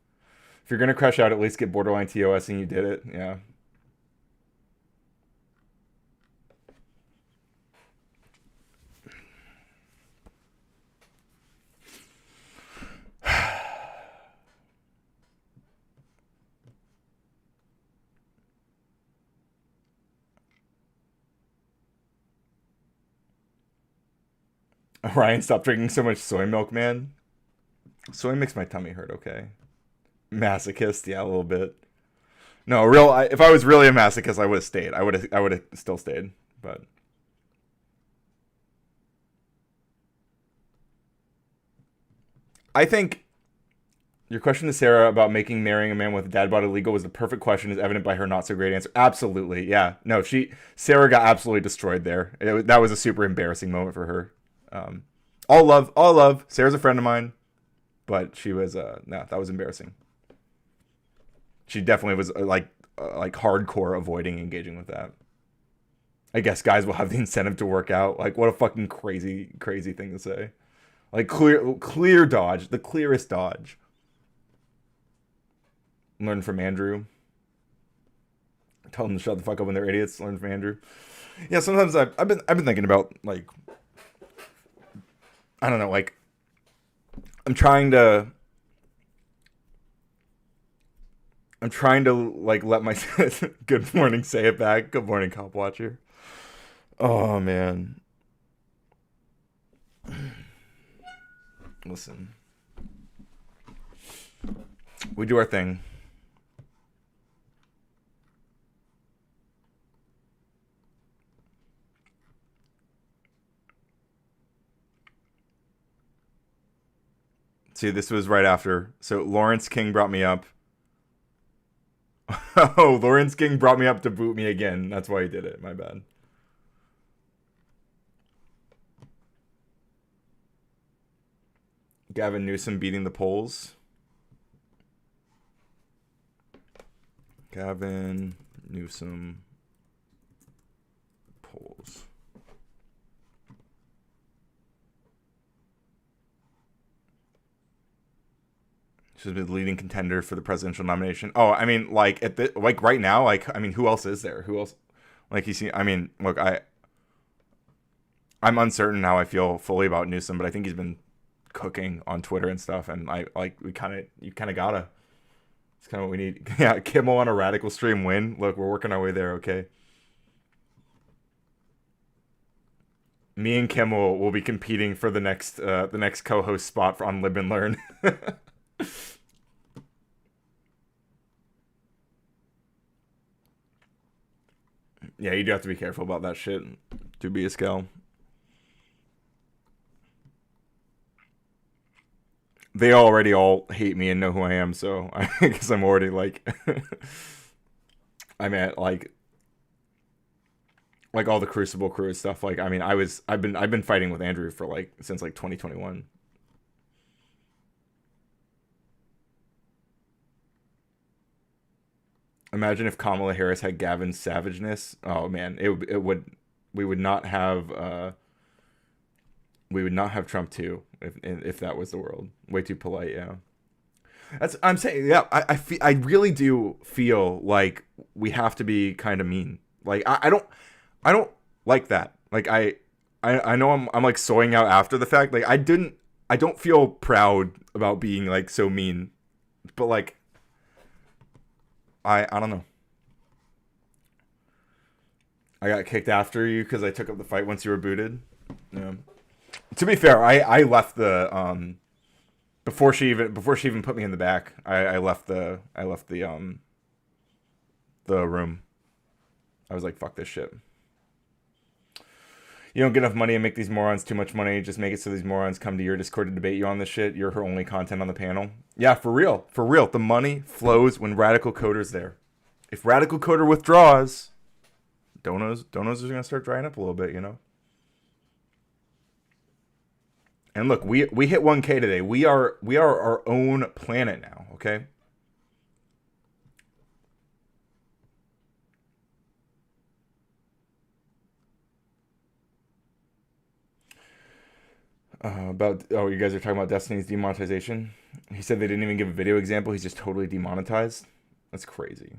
If you're going to crash out, at least get borderline TOS and you did it. Yeah. Ryan, stop drinking so much soy milk, man. Soy makes my tummy hurt, okay? Masochist, yeah, a little bit. No, if I was really a masochist, I would have stayed. I would have still stayed, but I think Your question to Sarah about making marrying a man with a dad bod illegal was the perfect question, as evident by her not so great answer. Absolutely, yeah. No, Sarah got absolutely destroyed there. That was a super embarrassing moment for her. All love. Sarah's a friend of mine, but she was no, that was embarrassing. She definitely was like hardcore avoiding engaging with that. I guess guys will have the incentive to work out. Like, what a fucking crazy thing to say. Like, clear dodge, the clearest dodge. Learn from Andrew. Tell them to shut the fuck up when they're idiots. Learn from Andrew. Yeah, sometimes I've been thinking about, like, I don't know, like, I'm trying to like let my good morning, say it back. Good morning, Cop Watcher. Oh man. Listen. We do our thing. See, this was right after. So Lawrence King brought me up. Oh, Lawrence King brought me up to boot me again. That's why he did it. My bad. Gavin Newsom beating the polls. Gavin Newsom polls. She's been the leading contender for the presidential nomination. Oh, I mean, like like right now, like I mean, who else is there? Who else? Like you see, I mean, look, I'm uncertain how I feel fully about Newsom, but I think he's been cooking on Twitter and stuff, and you kind of gotta. It's kind of what we need. Yeah, Kimmel on a radical stream win. Look, we're working our way there. Okay. Me and Kimmel will be competing for the next co-host spot on Lib and Learn. Yeah, you do have to be careful about that shit to be a scale. They already all hate me and know who I am, so I guess I'm already like I'm at like all the Crucible crew and stuff. Like, I mean, I've been fighting with Andrew for like since like 2021. Imagine if Kamala Harris had Gavin's savageness. Oh man, we would not have Trump too if that was the world. Way too polite, yeah. I'm saying, yeah. I really do feel like we have to be kind of mean. Like I don't like that. Like I know I'm like soying out after the fact. Like I don't feel proud about being like so mean, but like. I don't know. I got kicked after you because I took up the fight once you were booted. Yeah. To be fair, I left the before she even put me in the back. I left the room. I was like, fuck this shit. You don't get enough money and make these morons too much money. Just make it so these morons come to your Discord to debate you on this shit. You're her only content on the panel. Yeah, for real. For real. The money flows when Radical Coder's there. If Radical Coder withdraws, donos are going to start drying up a little bit, you know? And look, we hit 1K today. We are our own planet now, okay? You guys are talking about Destiny's demonetization. He said they didn't even give a video example. He's just totally demonetized. That's crazy.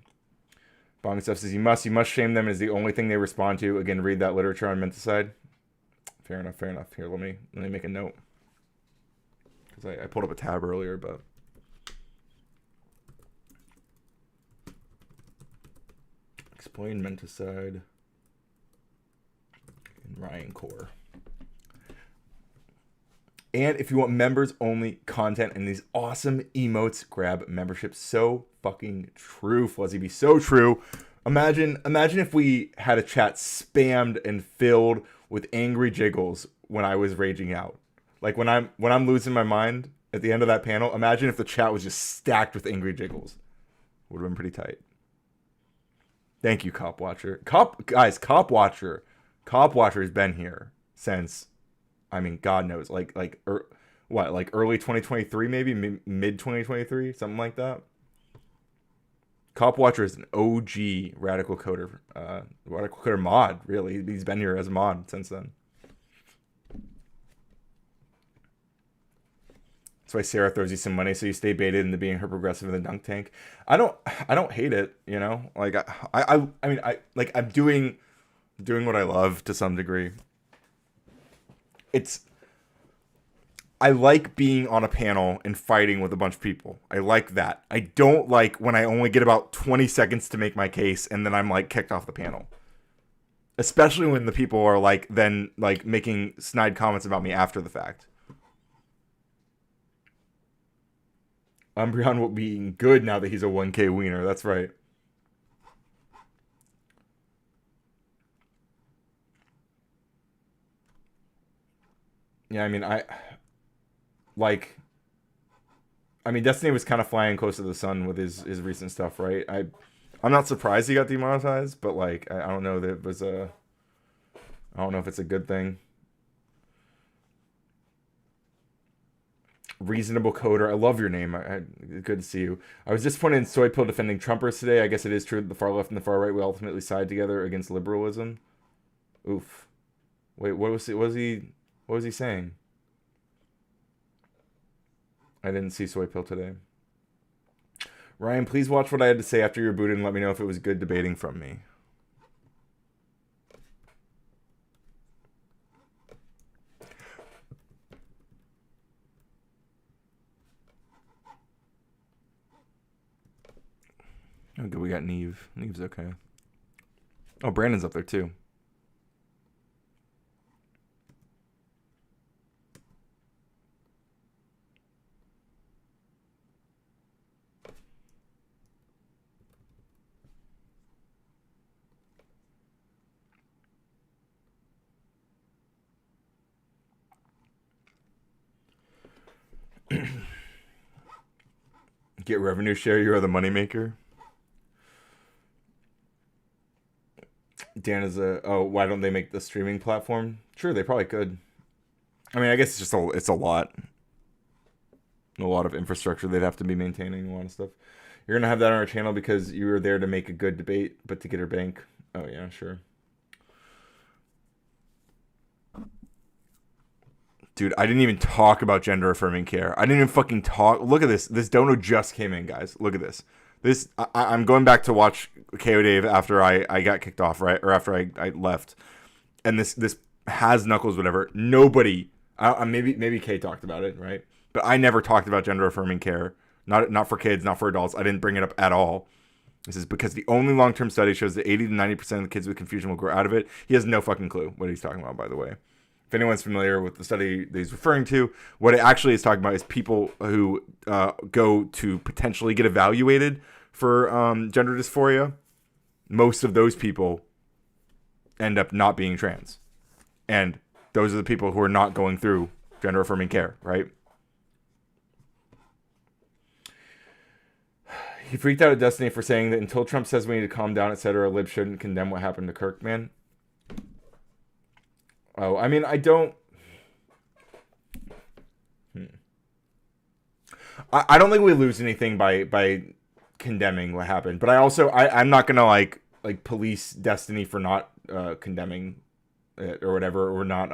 Bong Stuff says you must shame them as the only thing they respond to. Again, read that literature on menticide. Fair enough. Here, let me make a note because I pulled up a tab earlier, but explain menticide in Ryan Core. And if you want members only content and these awesome emotes, grab membership. So fucking true, Fuzzy B. So true. Imagine if we had a chat spammed and filled with angry jiggles when I was raging out. Like when I'm losing my mind, at the end of that panel. Imagine if the chat was just stacked with angry jiggles. Would have been pretty tight. Thank you, Cop Watcher. Cop Watcher has been here since, I mean, God knows, like early 2023, maybe mid 2023, something like that. Cop Watcher is an OG radical coder mod. Really, he's been here as a mod since then. That's why Sarah throws you some money so you stay baited into being her progressive in the dunk tank. I don't hate it, you know. Like I mean I'm doing what I love to some degree. I like being on a panel and fighting with a bunch of people. I like that. I don't like when I only get about 20 seconds to make my case and then I'm like kicked off the panel. Especially when the people are like then like making snide comments about me after the fact. Umbreon being good now that he's a 1K wiener. That's right. Yeah, I mean, Destiny was kind of flying close to the sun with his recent stuff, right? I'm not surprised he got demonetized, but like I don't know that it was I don't know if it's a good thing. Reasonable Coder, I love your name. Good to see you. I was disappointed in Soy Pill defending Trumpers today. I guess it is true that the far left and the far right will ultimately side together against liberalism. Oof. Wait, what was he saying? I didn't see Soy Pill today. Ryan, please watch what I had to say after you're booted and let me know if it was good debating from me. Okay, we got Neve. Neve's okay. Oh, Brandon's up there too. Get revenue share, you are the moneymaker. Dan is why don't they make the streaming platform? Sure, they probably could. I mean, I guess it's a lot of infrastructure they'd have to be maintaining, a lot of stuff. You're gonna have that on our channel because you were there to make a good debate, but to get her bank. Oh yeah, sure. Dude, I didn't even talk about gender affirming care. I didn't even fucking talk. Look at this. This dono just came in, guys. Look at this. I'm going back to watch KO Dave after I got kicked off, right? Or after I left. And this has Knuckles, whatever. Nobody, maybe Kay talked about it, right? But I never talked about gender affirming care. Not for kids, not for adults. I didn't bring it up at all. This is because the only long-term study shows that 80 to 90% of the kids with confusion will grow out of it. He has no fucking clue what he's talking about, by the way. If anyone's familiar with the study that he's referring to, what it actually is talking about is people who go to potentially get evaluated for gender dysphoria. Most of those people end up not being trans. And those are the people who are not going through gender affirming care, right? He freaked out at Destiny for saying that until Trump says we need to calm down, etc., libs shouldn't condemn what happened to Kirkman. Oh, I mean, I don't... I don't think we lose anything by condemning what happened. But I'm not going to, like police Destiny for not condemning it or whatever, or not...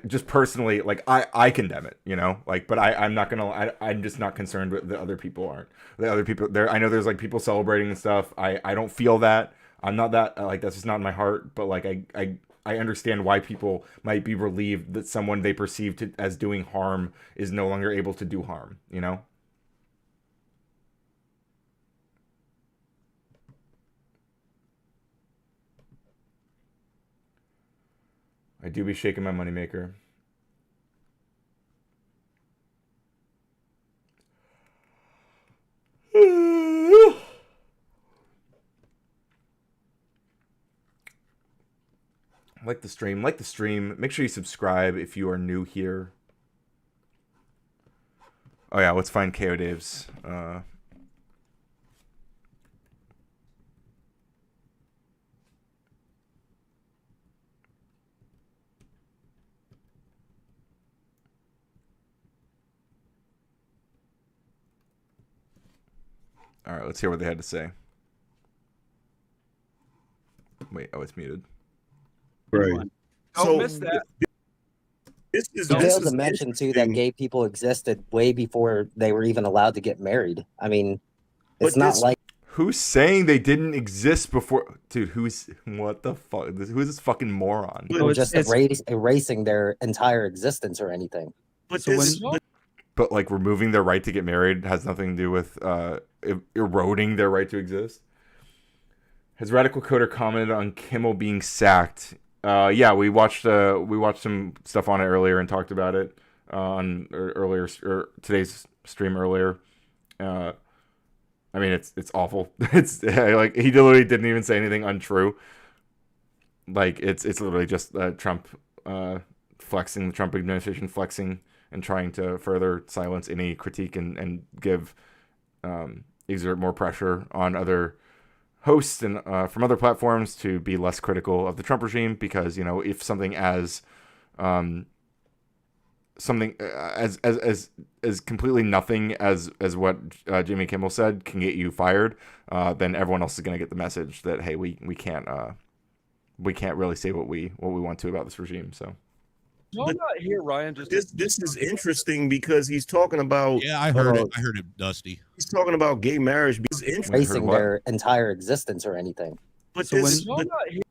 just personally, I condemn it, you know, but I'm not gonna, I'm just not concerned with the other people aren't. The other people there, I know there's people celebrating and stuff. I don't feel that. I'm not that, that's just not in my heart, but I understand why people might be relieved that someone they perceive as doing harm is no longer able to do harm, you know? I do be shaking my moneymaker. Like the stream. Make sure you subscribe if you are new here. Oh yeah, let's find KO Dave's. All right, let's hear what they had to say. Wait, oh, it's muted. Right. Don't miss that. This is You this failed is to mention too that gay people existed way before they were even allowed to get married. I mean, it's But not this- like Who's saying they didn't exist before? Dude, what the fuck? Who's this fucking moron? they were just erasing their entire existence or anything. But So this, when- But like removing their right to get married has nothing to do with eroding their right to exist. Has Radical Coder commented on Kimmel being sacked? Yeah, we watched some stuff on it earlier and talked about it on today's stream earlier. I mean, it's awful. It's like he literally didn't even say anything untrue. Like it's literally just Trump flexing, the Trump administration flexing and trying to further silence any critique and give exert more pressure on other hosts and from other platforms to be less critical of the Trump regime, because if something as as completely nothing as what Jimmy Kimmel said can get you fired, then everyone else is going to get the message that hey, we can't really say what we want to about this regime. So No, I'm not here, Ryan. Just this is interesting because he's talking about. Yeah, I heard it. I heard it, Dusty. He's talking about gay marriage because Erasing their entire existence or anything. But So this, No, I'm not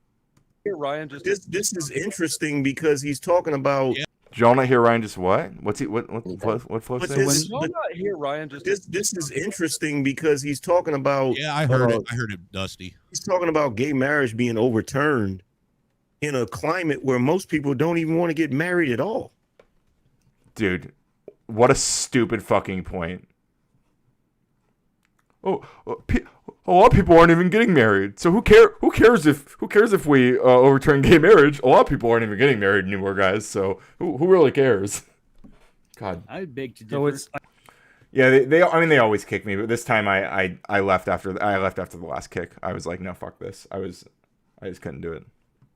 here, Ryan. Just this is interesting because he's talking about. Did y'all not hear Ryan just what? What's he what Flo But say? this, No, I'm not here, Ryan. Just this is interesting because he's talking about. Yeah, I heard it. I heard it, Dusty. He's talking about gay marriage being overturned in a climate where most people don't even want to get married at all. Dude, what a stupid fucking point. A lot of people aren't even getting married. So who cares if we overturn gay marriage? A lot of people aren't even getting married anymore, guys. So who really cares? God, I beg to differ. yeah, they they always kick me, but this time I left after the last kick. I was like, no, fuck this. I just couldn't do it.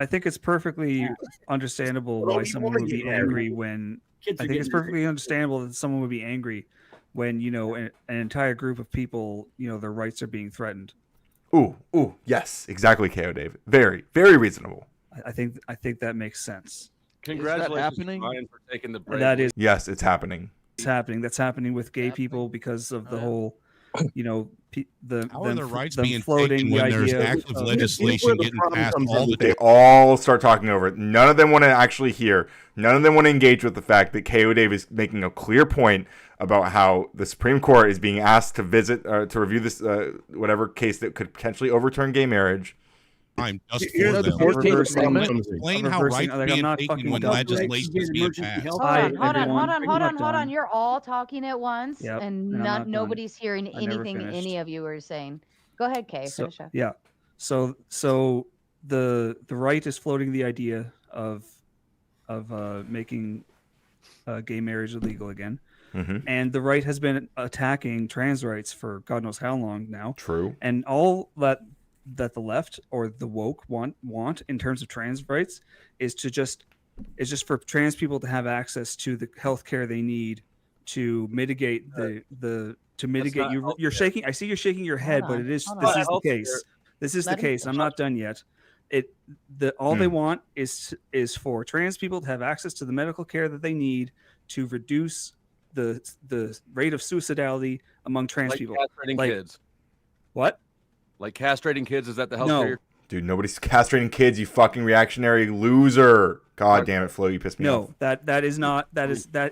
I think it's perfectly understandable why someone would be angry when. I think it's perfectly understandable that someone would be angry when an entire group of people, their rights are being threatened. Ooh, yes, exactly, KO Dave. Very, very reasonable. I think that makes sense. congratulations, Ryan, for taking the break. That is, Yes, it's happening. it's happening. That's happening with gay people because of the whole, How are their rights being floating taken when the there's idea active of- legislation getting passed all the They time? all start talking over it. None of them want to actually hear. None of them want to engage with the fact that KO Dave is making a clear point about how the Supreme Court is being asked to visit to review this whatever case that could potentially overturn gay marriage. I'm just Here's for the them. reversing- Explain how rights like, I'm being not taken fucking when done. legislation is being passed. Hold Hi, on, hold on, everyone. hold on, hold I'm on, not hold on. done. You're all talking at once, Yep, and and I'm not done. nobody's hearing I never anything finished. any of you are saying. Go ahead, Kay. So, Finish up. yeah. So the right is floating the idea of making gay marriage illegal again. Mhm. And the right has been attacking trans rights for God knows how long now. True. And all that the left or the woke want in terms of trans rights is just for trans people to have access to the health care they need to mitigate you're shaking. I see you're shaking your head, but this is the case. This is the case. I'm not done yet. All they want is for trans people to have access to the medical care that they need to reduce the rate of suicidality among trans people. Castrating kids. What? Like castrating kids? Is that the health No. care? Dude, nobody's castrating kids, you fucking reactionary loser. God damn it, Flo, you pissed me off. No, that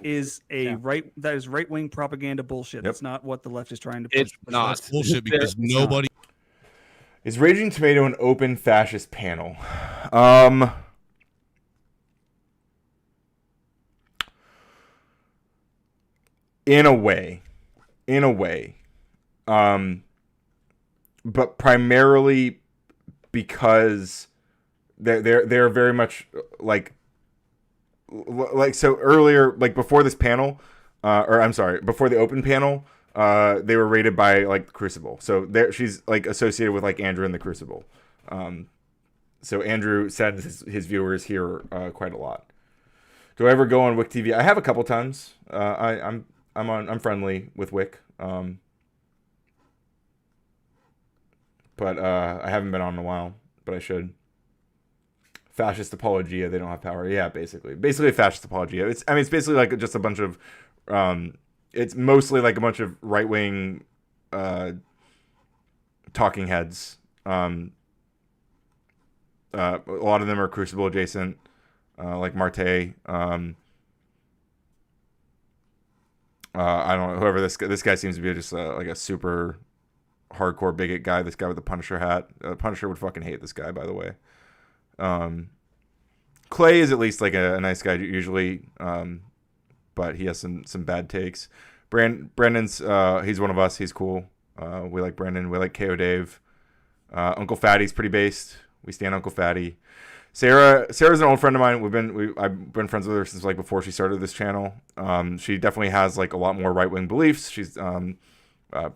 is right wing propaganda bullshit. That's not what the left is trying to push. It's not. That's bullshit because nobody. Is Raging Tomato an open fascist panel? In a way. But primarily because they're very much like so earlier, like before this panel, or I'm sorry, before the open panel, they were rated by like Crucible. So there, she's like associated with like Andrew in the Crucible. So Andrew sends his viewers here quite a lot. Do I ever go on Wick TV? I have a couple times. I'm friendly with Wick. But I haven't been on in a while, but I should. Fascist apologia, they don't have power. Yeah, basically a fascist apologia. It's basically like just a bunch of it's mostly like a bunch of right-wing talking heads. A lot of them are Crucible adjacent, like Marte. I don't know, whoever this guy seems to be, just like a super hardcore bigot guy. This guy with the Punisher hat. Punisher would fucking hate this guy, by the way. Clay is at least like a nice guy usually, but he has some bad takes. Brandon's he's one of us. He's cool. We like Brandon. We like KO Dave. Uncle Fatty's pretty based. We stand Uncle Fatty. Sarah's an old friend of mine. I've been friends with her since like before she started this channel. She definitely has like a lot more right wing beliefs. She's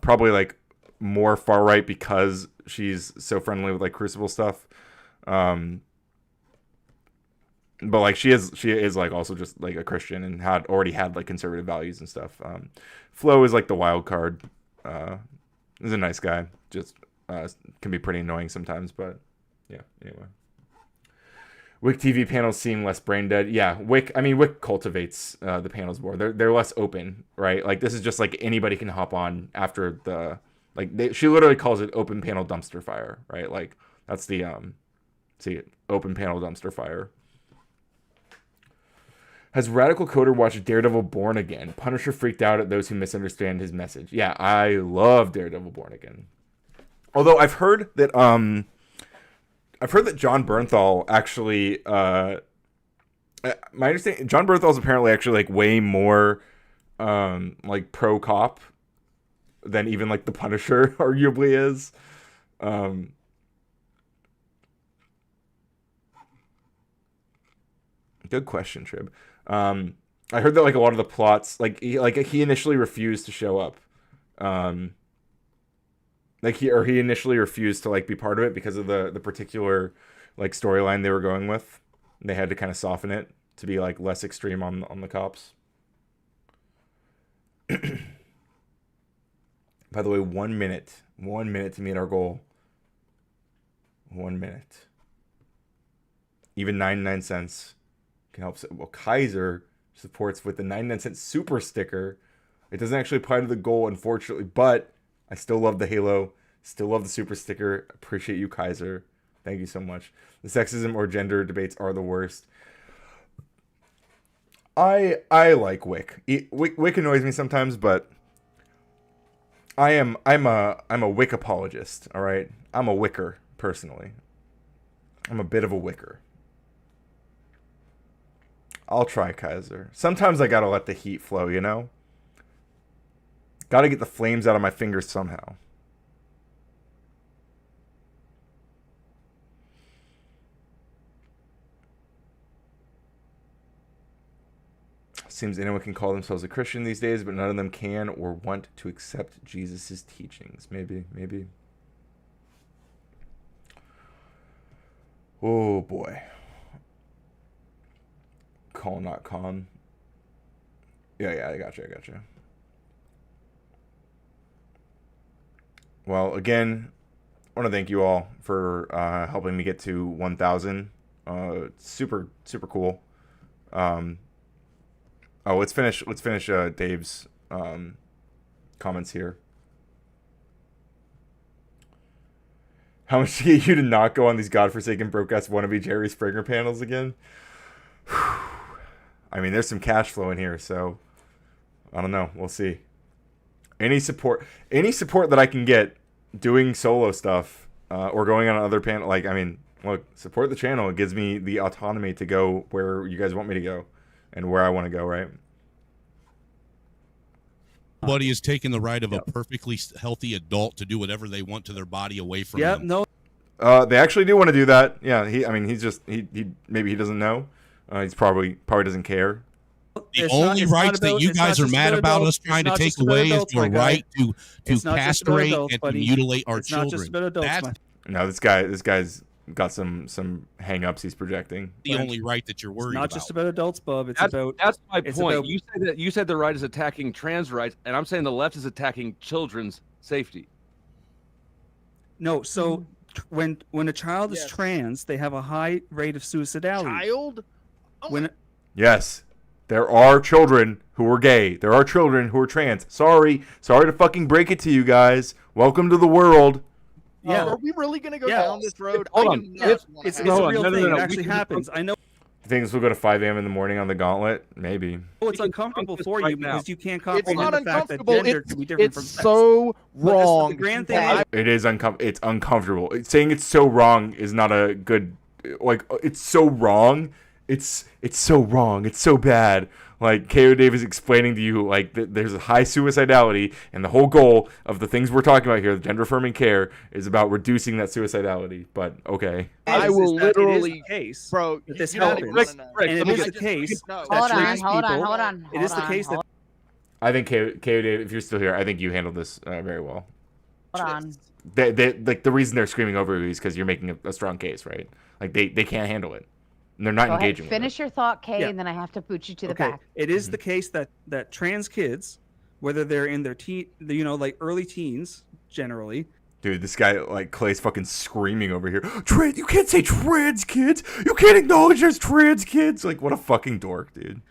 probably like more far right because she's so friendly with like Crucible stuff. But like she is like also just like a Christian and already had like conservative values and stuff. Flo is like the wild card. He's a nice guy. Just can be pretty annoying sometimes, but yeah. Anyway, Wick TV panels seem less brain dead. Yeah, Wick cultivates the panels more. They're less open, right? Like this is just like anybody can hop on after the she literally calls it open panel dumpster fire, right? Like that's the open panel dumpster fire. Has Radical Coder watched Daredevil Born Again? Punisher freaked out at those who misunderstand his message. Yeah, I love Daredevil Born Again. Although I've heard that John Bernthal actually my understanding, John Bernthal's apparently actually like way more like pro cop than even like the Punisher arguably is. Good question, Trib. I heard that like a lot of the plots, he initially refused to show up. He initially refused to like be part of it because of the particular like storyline they were going with. And they had to kind of soften it to be like less extreme on the cops. By the way, 1 minute to meet our goal. 1 minute. Even 99 cents can help. Well, Kaiser supports with the 99-cent super sticker. It doesn't actually apply to the goal, unfortunately, but I still love the Halo. Still love the super sticker. Appreciate you, Kaiser. Thank you so much. The sexism or gender debates are the worst. I like Wick. Wick annoys me sometimes, but I'm a Wick apologist. All right, I'm a Wicker personally. I'm a bit of a Wicker. I'll try, Kaiser. Sometimes I gotta let the heat flow, you know? Gotta get the flames out of my fingers somehow. Seems anyone can call themselves a Christian these days, but none of them can or want to accept Jesus' teachings. Maybe. Oh, boy. Call, not con. Yeah, I gotcha. Well, again, I want to thank you all for helping me get to 1,000. Super cool. Let's finish Dave's comments here. How much to get you to not go on these godforsaken broke-ass wannabe Jerry Springer panels again? I mean, there's some cash flow in here, so I don't know. We'll see. Any support that I can get doing solo stuff or going on another panel, look, support the channel. It gives me the autonomy to go where you guys want me to go and where I want to go, right? Nobody is taking the right of a perfectly healthy adult to do whatever they want to their body away from them. No. They actually do want to do that. Yeah, he maybe he doesn't know. He's probably doesn't care. The only rights that you guys are mad about us trying to take away is your right to castrate and to mutilate our children. No, this guy's got some hang-ups he's projecting. The only right that you're worried about. It's not just about adults, Bub. That's my point. You said the right is attacking trans rights, and I'm saying the left is attacking children's safety. No, so when a child is trans, they have a high rate of suicidality. Child? Yes. There are children who are gay. There are children who are trans. Sorry to fucking break it to you guys. Welcome to the world. Yeah. Are we really going to go down this road? Hold on. It's a real thing. It actually happens. I know. You think this will go to 5 a.m. in the morning on the gauntlet? Maybe. Oh, it's uncomfortable for you because you can't comprehend not the fact that uncomfortable. gender can be different from It's sex. so wrong. The grand thing is, It is it's uncomfortable. Saying it's so wrong is not a good. Like, it's so wrong. It's so wrong. It's so bad. Like, K.O. Dave is explaining to you, like, there's a high suicidality, and the whole goal of the things we're talking about here, the gender-affirming care, is about reducing that suicidality. But, okay. I will literally, case, bro, that this you don't happens. even wanna know. And it is the case that trans people. It is the case that. I think, K.O. Dave, if you're still here, I think you handled this very well. Hold on. Like, the reason they're screaming over you is because you're making a strong case, right? Like, they can't handle it. And they're not Go engaging ahead, with finish your thought, Kay, and then I have to boot you to the back. It is the case that trans kids, whether they're in their like early teens, generally. Dude, this guy, like, Clay's fucking screaming over here. Trans, you can't say trans kids. You can't acknowledge there's trans kids. Like, what a fucking dork, dude.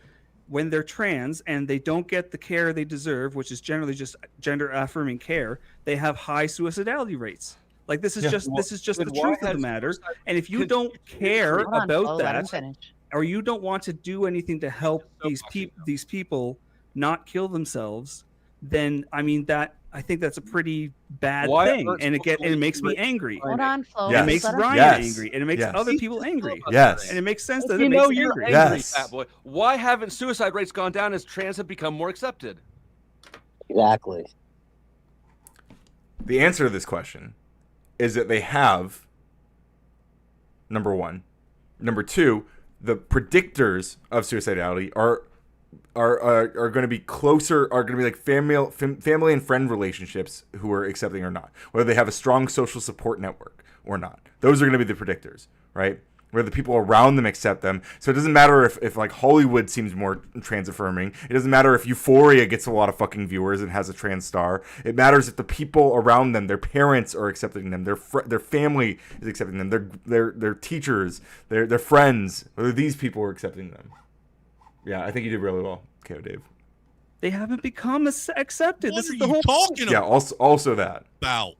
When they're trans and they don't get the care they deserve, which is generally just gender affirming care, they have high suicidality rates. Like, this is just the truth of the matter. And if you don't care about that, or you don't want to do anything to help these people not kill themselves, then I think that's a pretty bad thing, and it makes me angry. Hold on, Flo. It makes Ryan angry, and it makes other people angry. Yes, and it makes sense that You it know makes you're angry. angry, fat boy. Why haven't suicide rates gone down as trans have become more accepted? Exactly. The answer to this question is that they have, number one. Number two, the predictors of suicidality are going to be closer, are going to be like family and friend relationships who are accepting or not, whether they have a strong social support network or not. Those are going to be the predictors, right? Where the people around them accept them. So it doesn't matter if like Hollywood seems more trans affirming. It doesn't matter if Euphoria gets a lot of fucking viewers and has a trans star. It matters if the people around them, their parents are accepting them, their family is accepting them, their teachers, their friends, whether these people are accepting them. Yeah, I think you did really well, K.O. Dave. They haven't become accepted. What This are is the you whole talking Yeah, also that. about?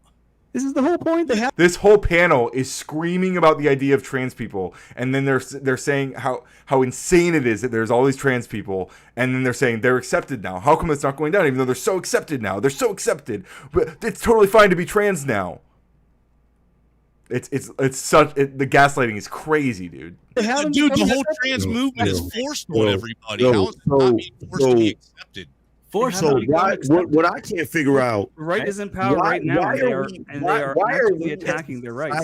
This is the whole point. They have. This whole panel is screaming about the idea of trans people, and then they're saying how insane it is that there's all these trans people, and then they're saying they're accepted now. How come it's not going down, even though they're so accepted now? They're so accepted, but it's totally fine to be trans now. The gaslighting is crazy, dude. Dude, the whole trans movement is forced on everybody. How is it not being forced to be accepted? So what I can't figure out, right is in power right now, and they are actively attacking their rights.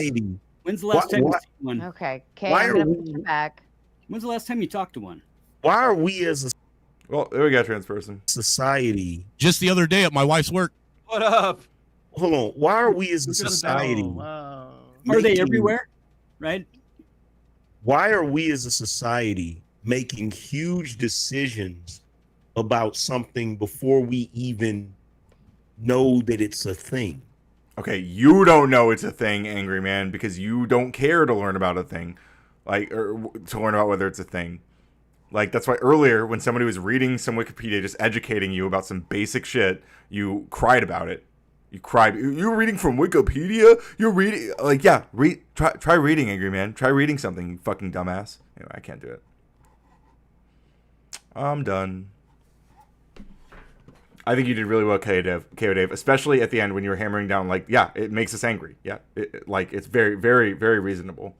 When's the last time you talked to one? Okay, Kay, I'm gonna put you back. When's the last time you talked to one? Why are we as a Well, there we got a trans person. society? Just the other day at my wife's work. What up? Hold on. Why are we as a society? Are they everywhere? Right? Why are we as a society making huge decisions about something before we even know that it's a thing? Okay, you don't know it's a thing, Angry Man, because you don't care to learn about a thing, like, or to learn about whether it's a thing. Like, that's why earlier when somebody was reading some Wikipedia, just educating you about some basic shit, you cried about it. You cried. You're reading from Wikipedia? You're reading, like, yeah, try reading, Angry Man. Try reading something, you fucking dumbass. Anyway, I can't do it. I'm done. I think you did really well, KO Dave, especially at the end when you were hammering down, like, yeah, it makes us angry. Yeah, it's very, very, very reasonable.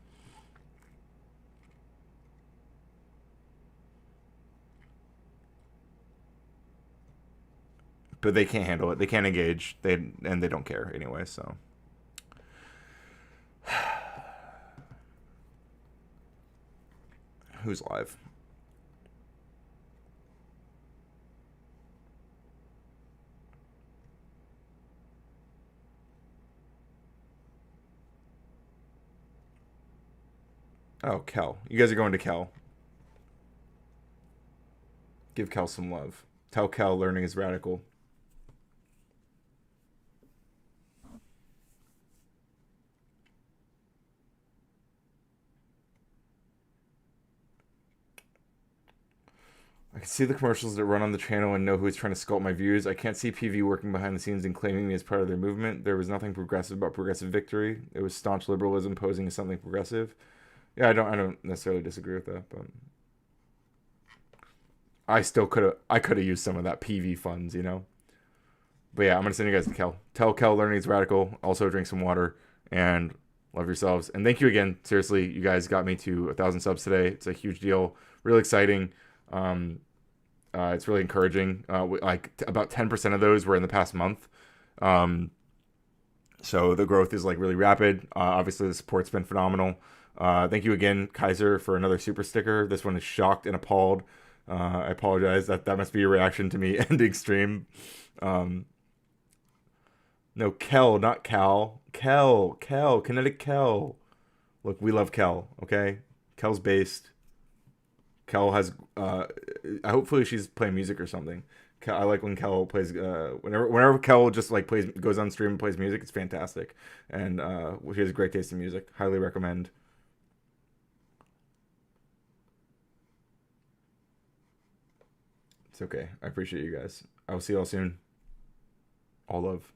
But they can't handle it. They can't engage. They don't care anyway, so. Who's live? Oh, Kel. You guys are going to Kel. Give Kel some love. Tell Kel learning is radical. I can see the commercials that run on the channel and know who is trying to sculpt my views. I can't see PV working behind the scenes and claiming me as part of their movement. There was nothing progressive about progressive victory. It was staunch liberalism posing as something progressive. Yeah, I don't necessarily disagree with that, but I could have used some of that PV funds, you know. But yeah, I'm gonna send you guys to Kel. Tell Kel learning is radical. Also drink some water and love yourselves. And thank you again. Seriously, you guys got me to 1,000 subs today. It's a huge deal. Really exciting. It's really encouraging. About 10% of those were in the past month. So the growth is like really rapid. Obviously the support's been phenomenal. Thank you again, Kaiser, for another super sticker. This one is shocked and appalled. I apologize. That must be your reaction to me ending stream. No, Kel, not Cal. Kel, Kinetic Kel. Look, we love Kel, okay? Kel's based. Kel has hopefully she's playing music or something. I like when Kel plays whenever Kel just like goes on stream and plays music. It's fantastic, and she has great taste in music. Highly recommend. It's okay. I appreciate you guys. I will see you all soon. All love.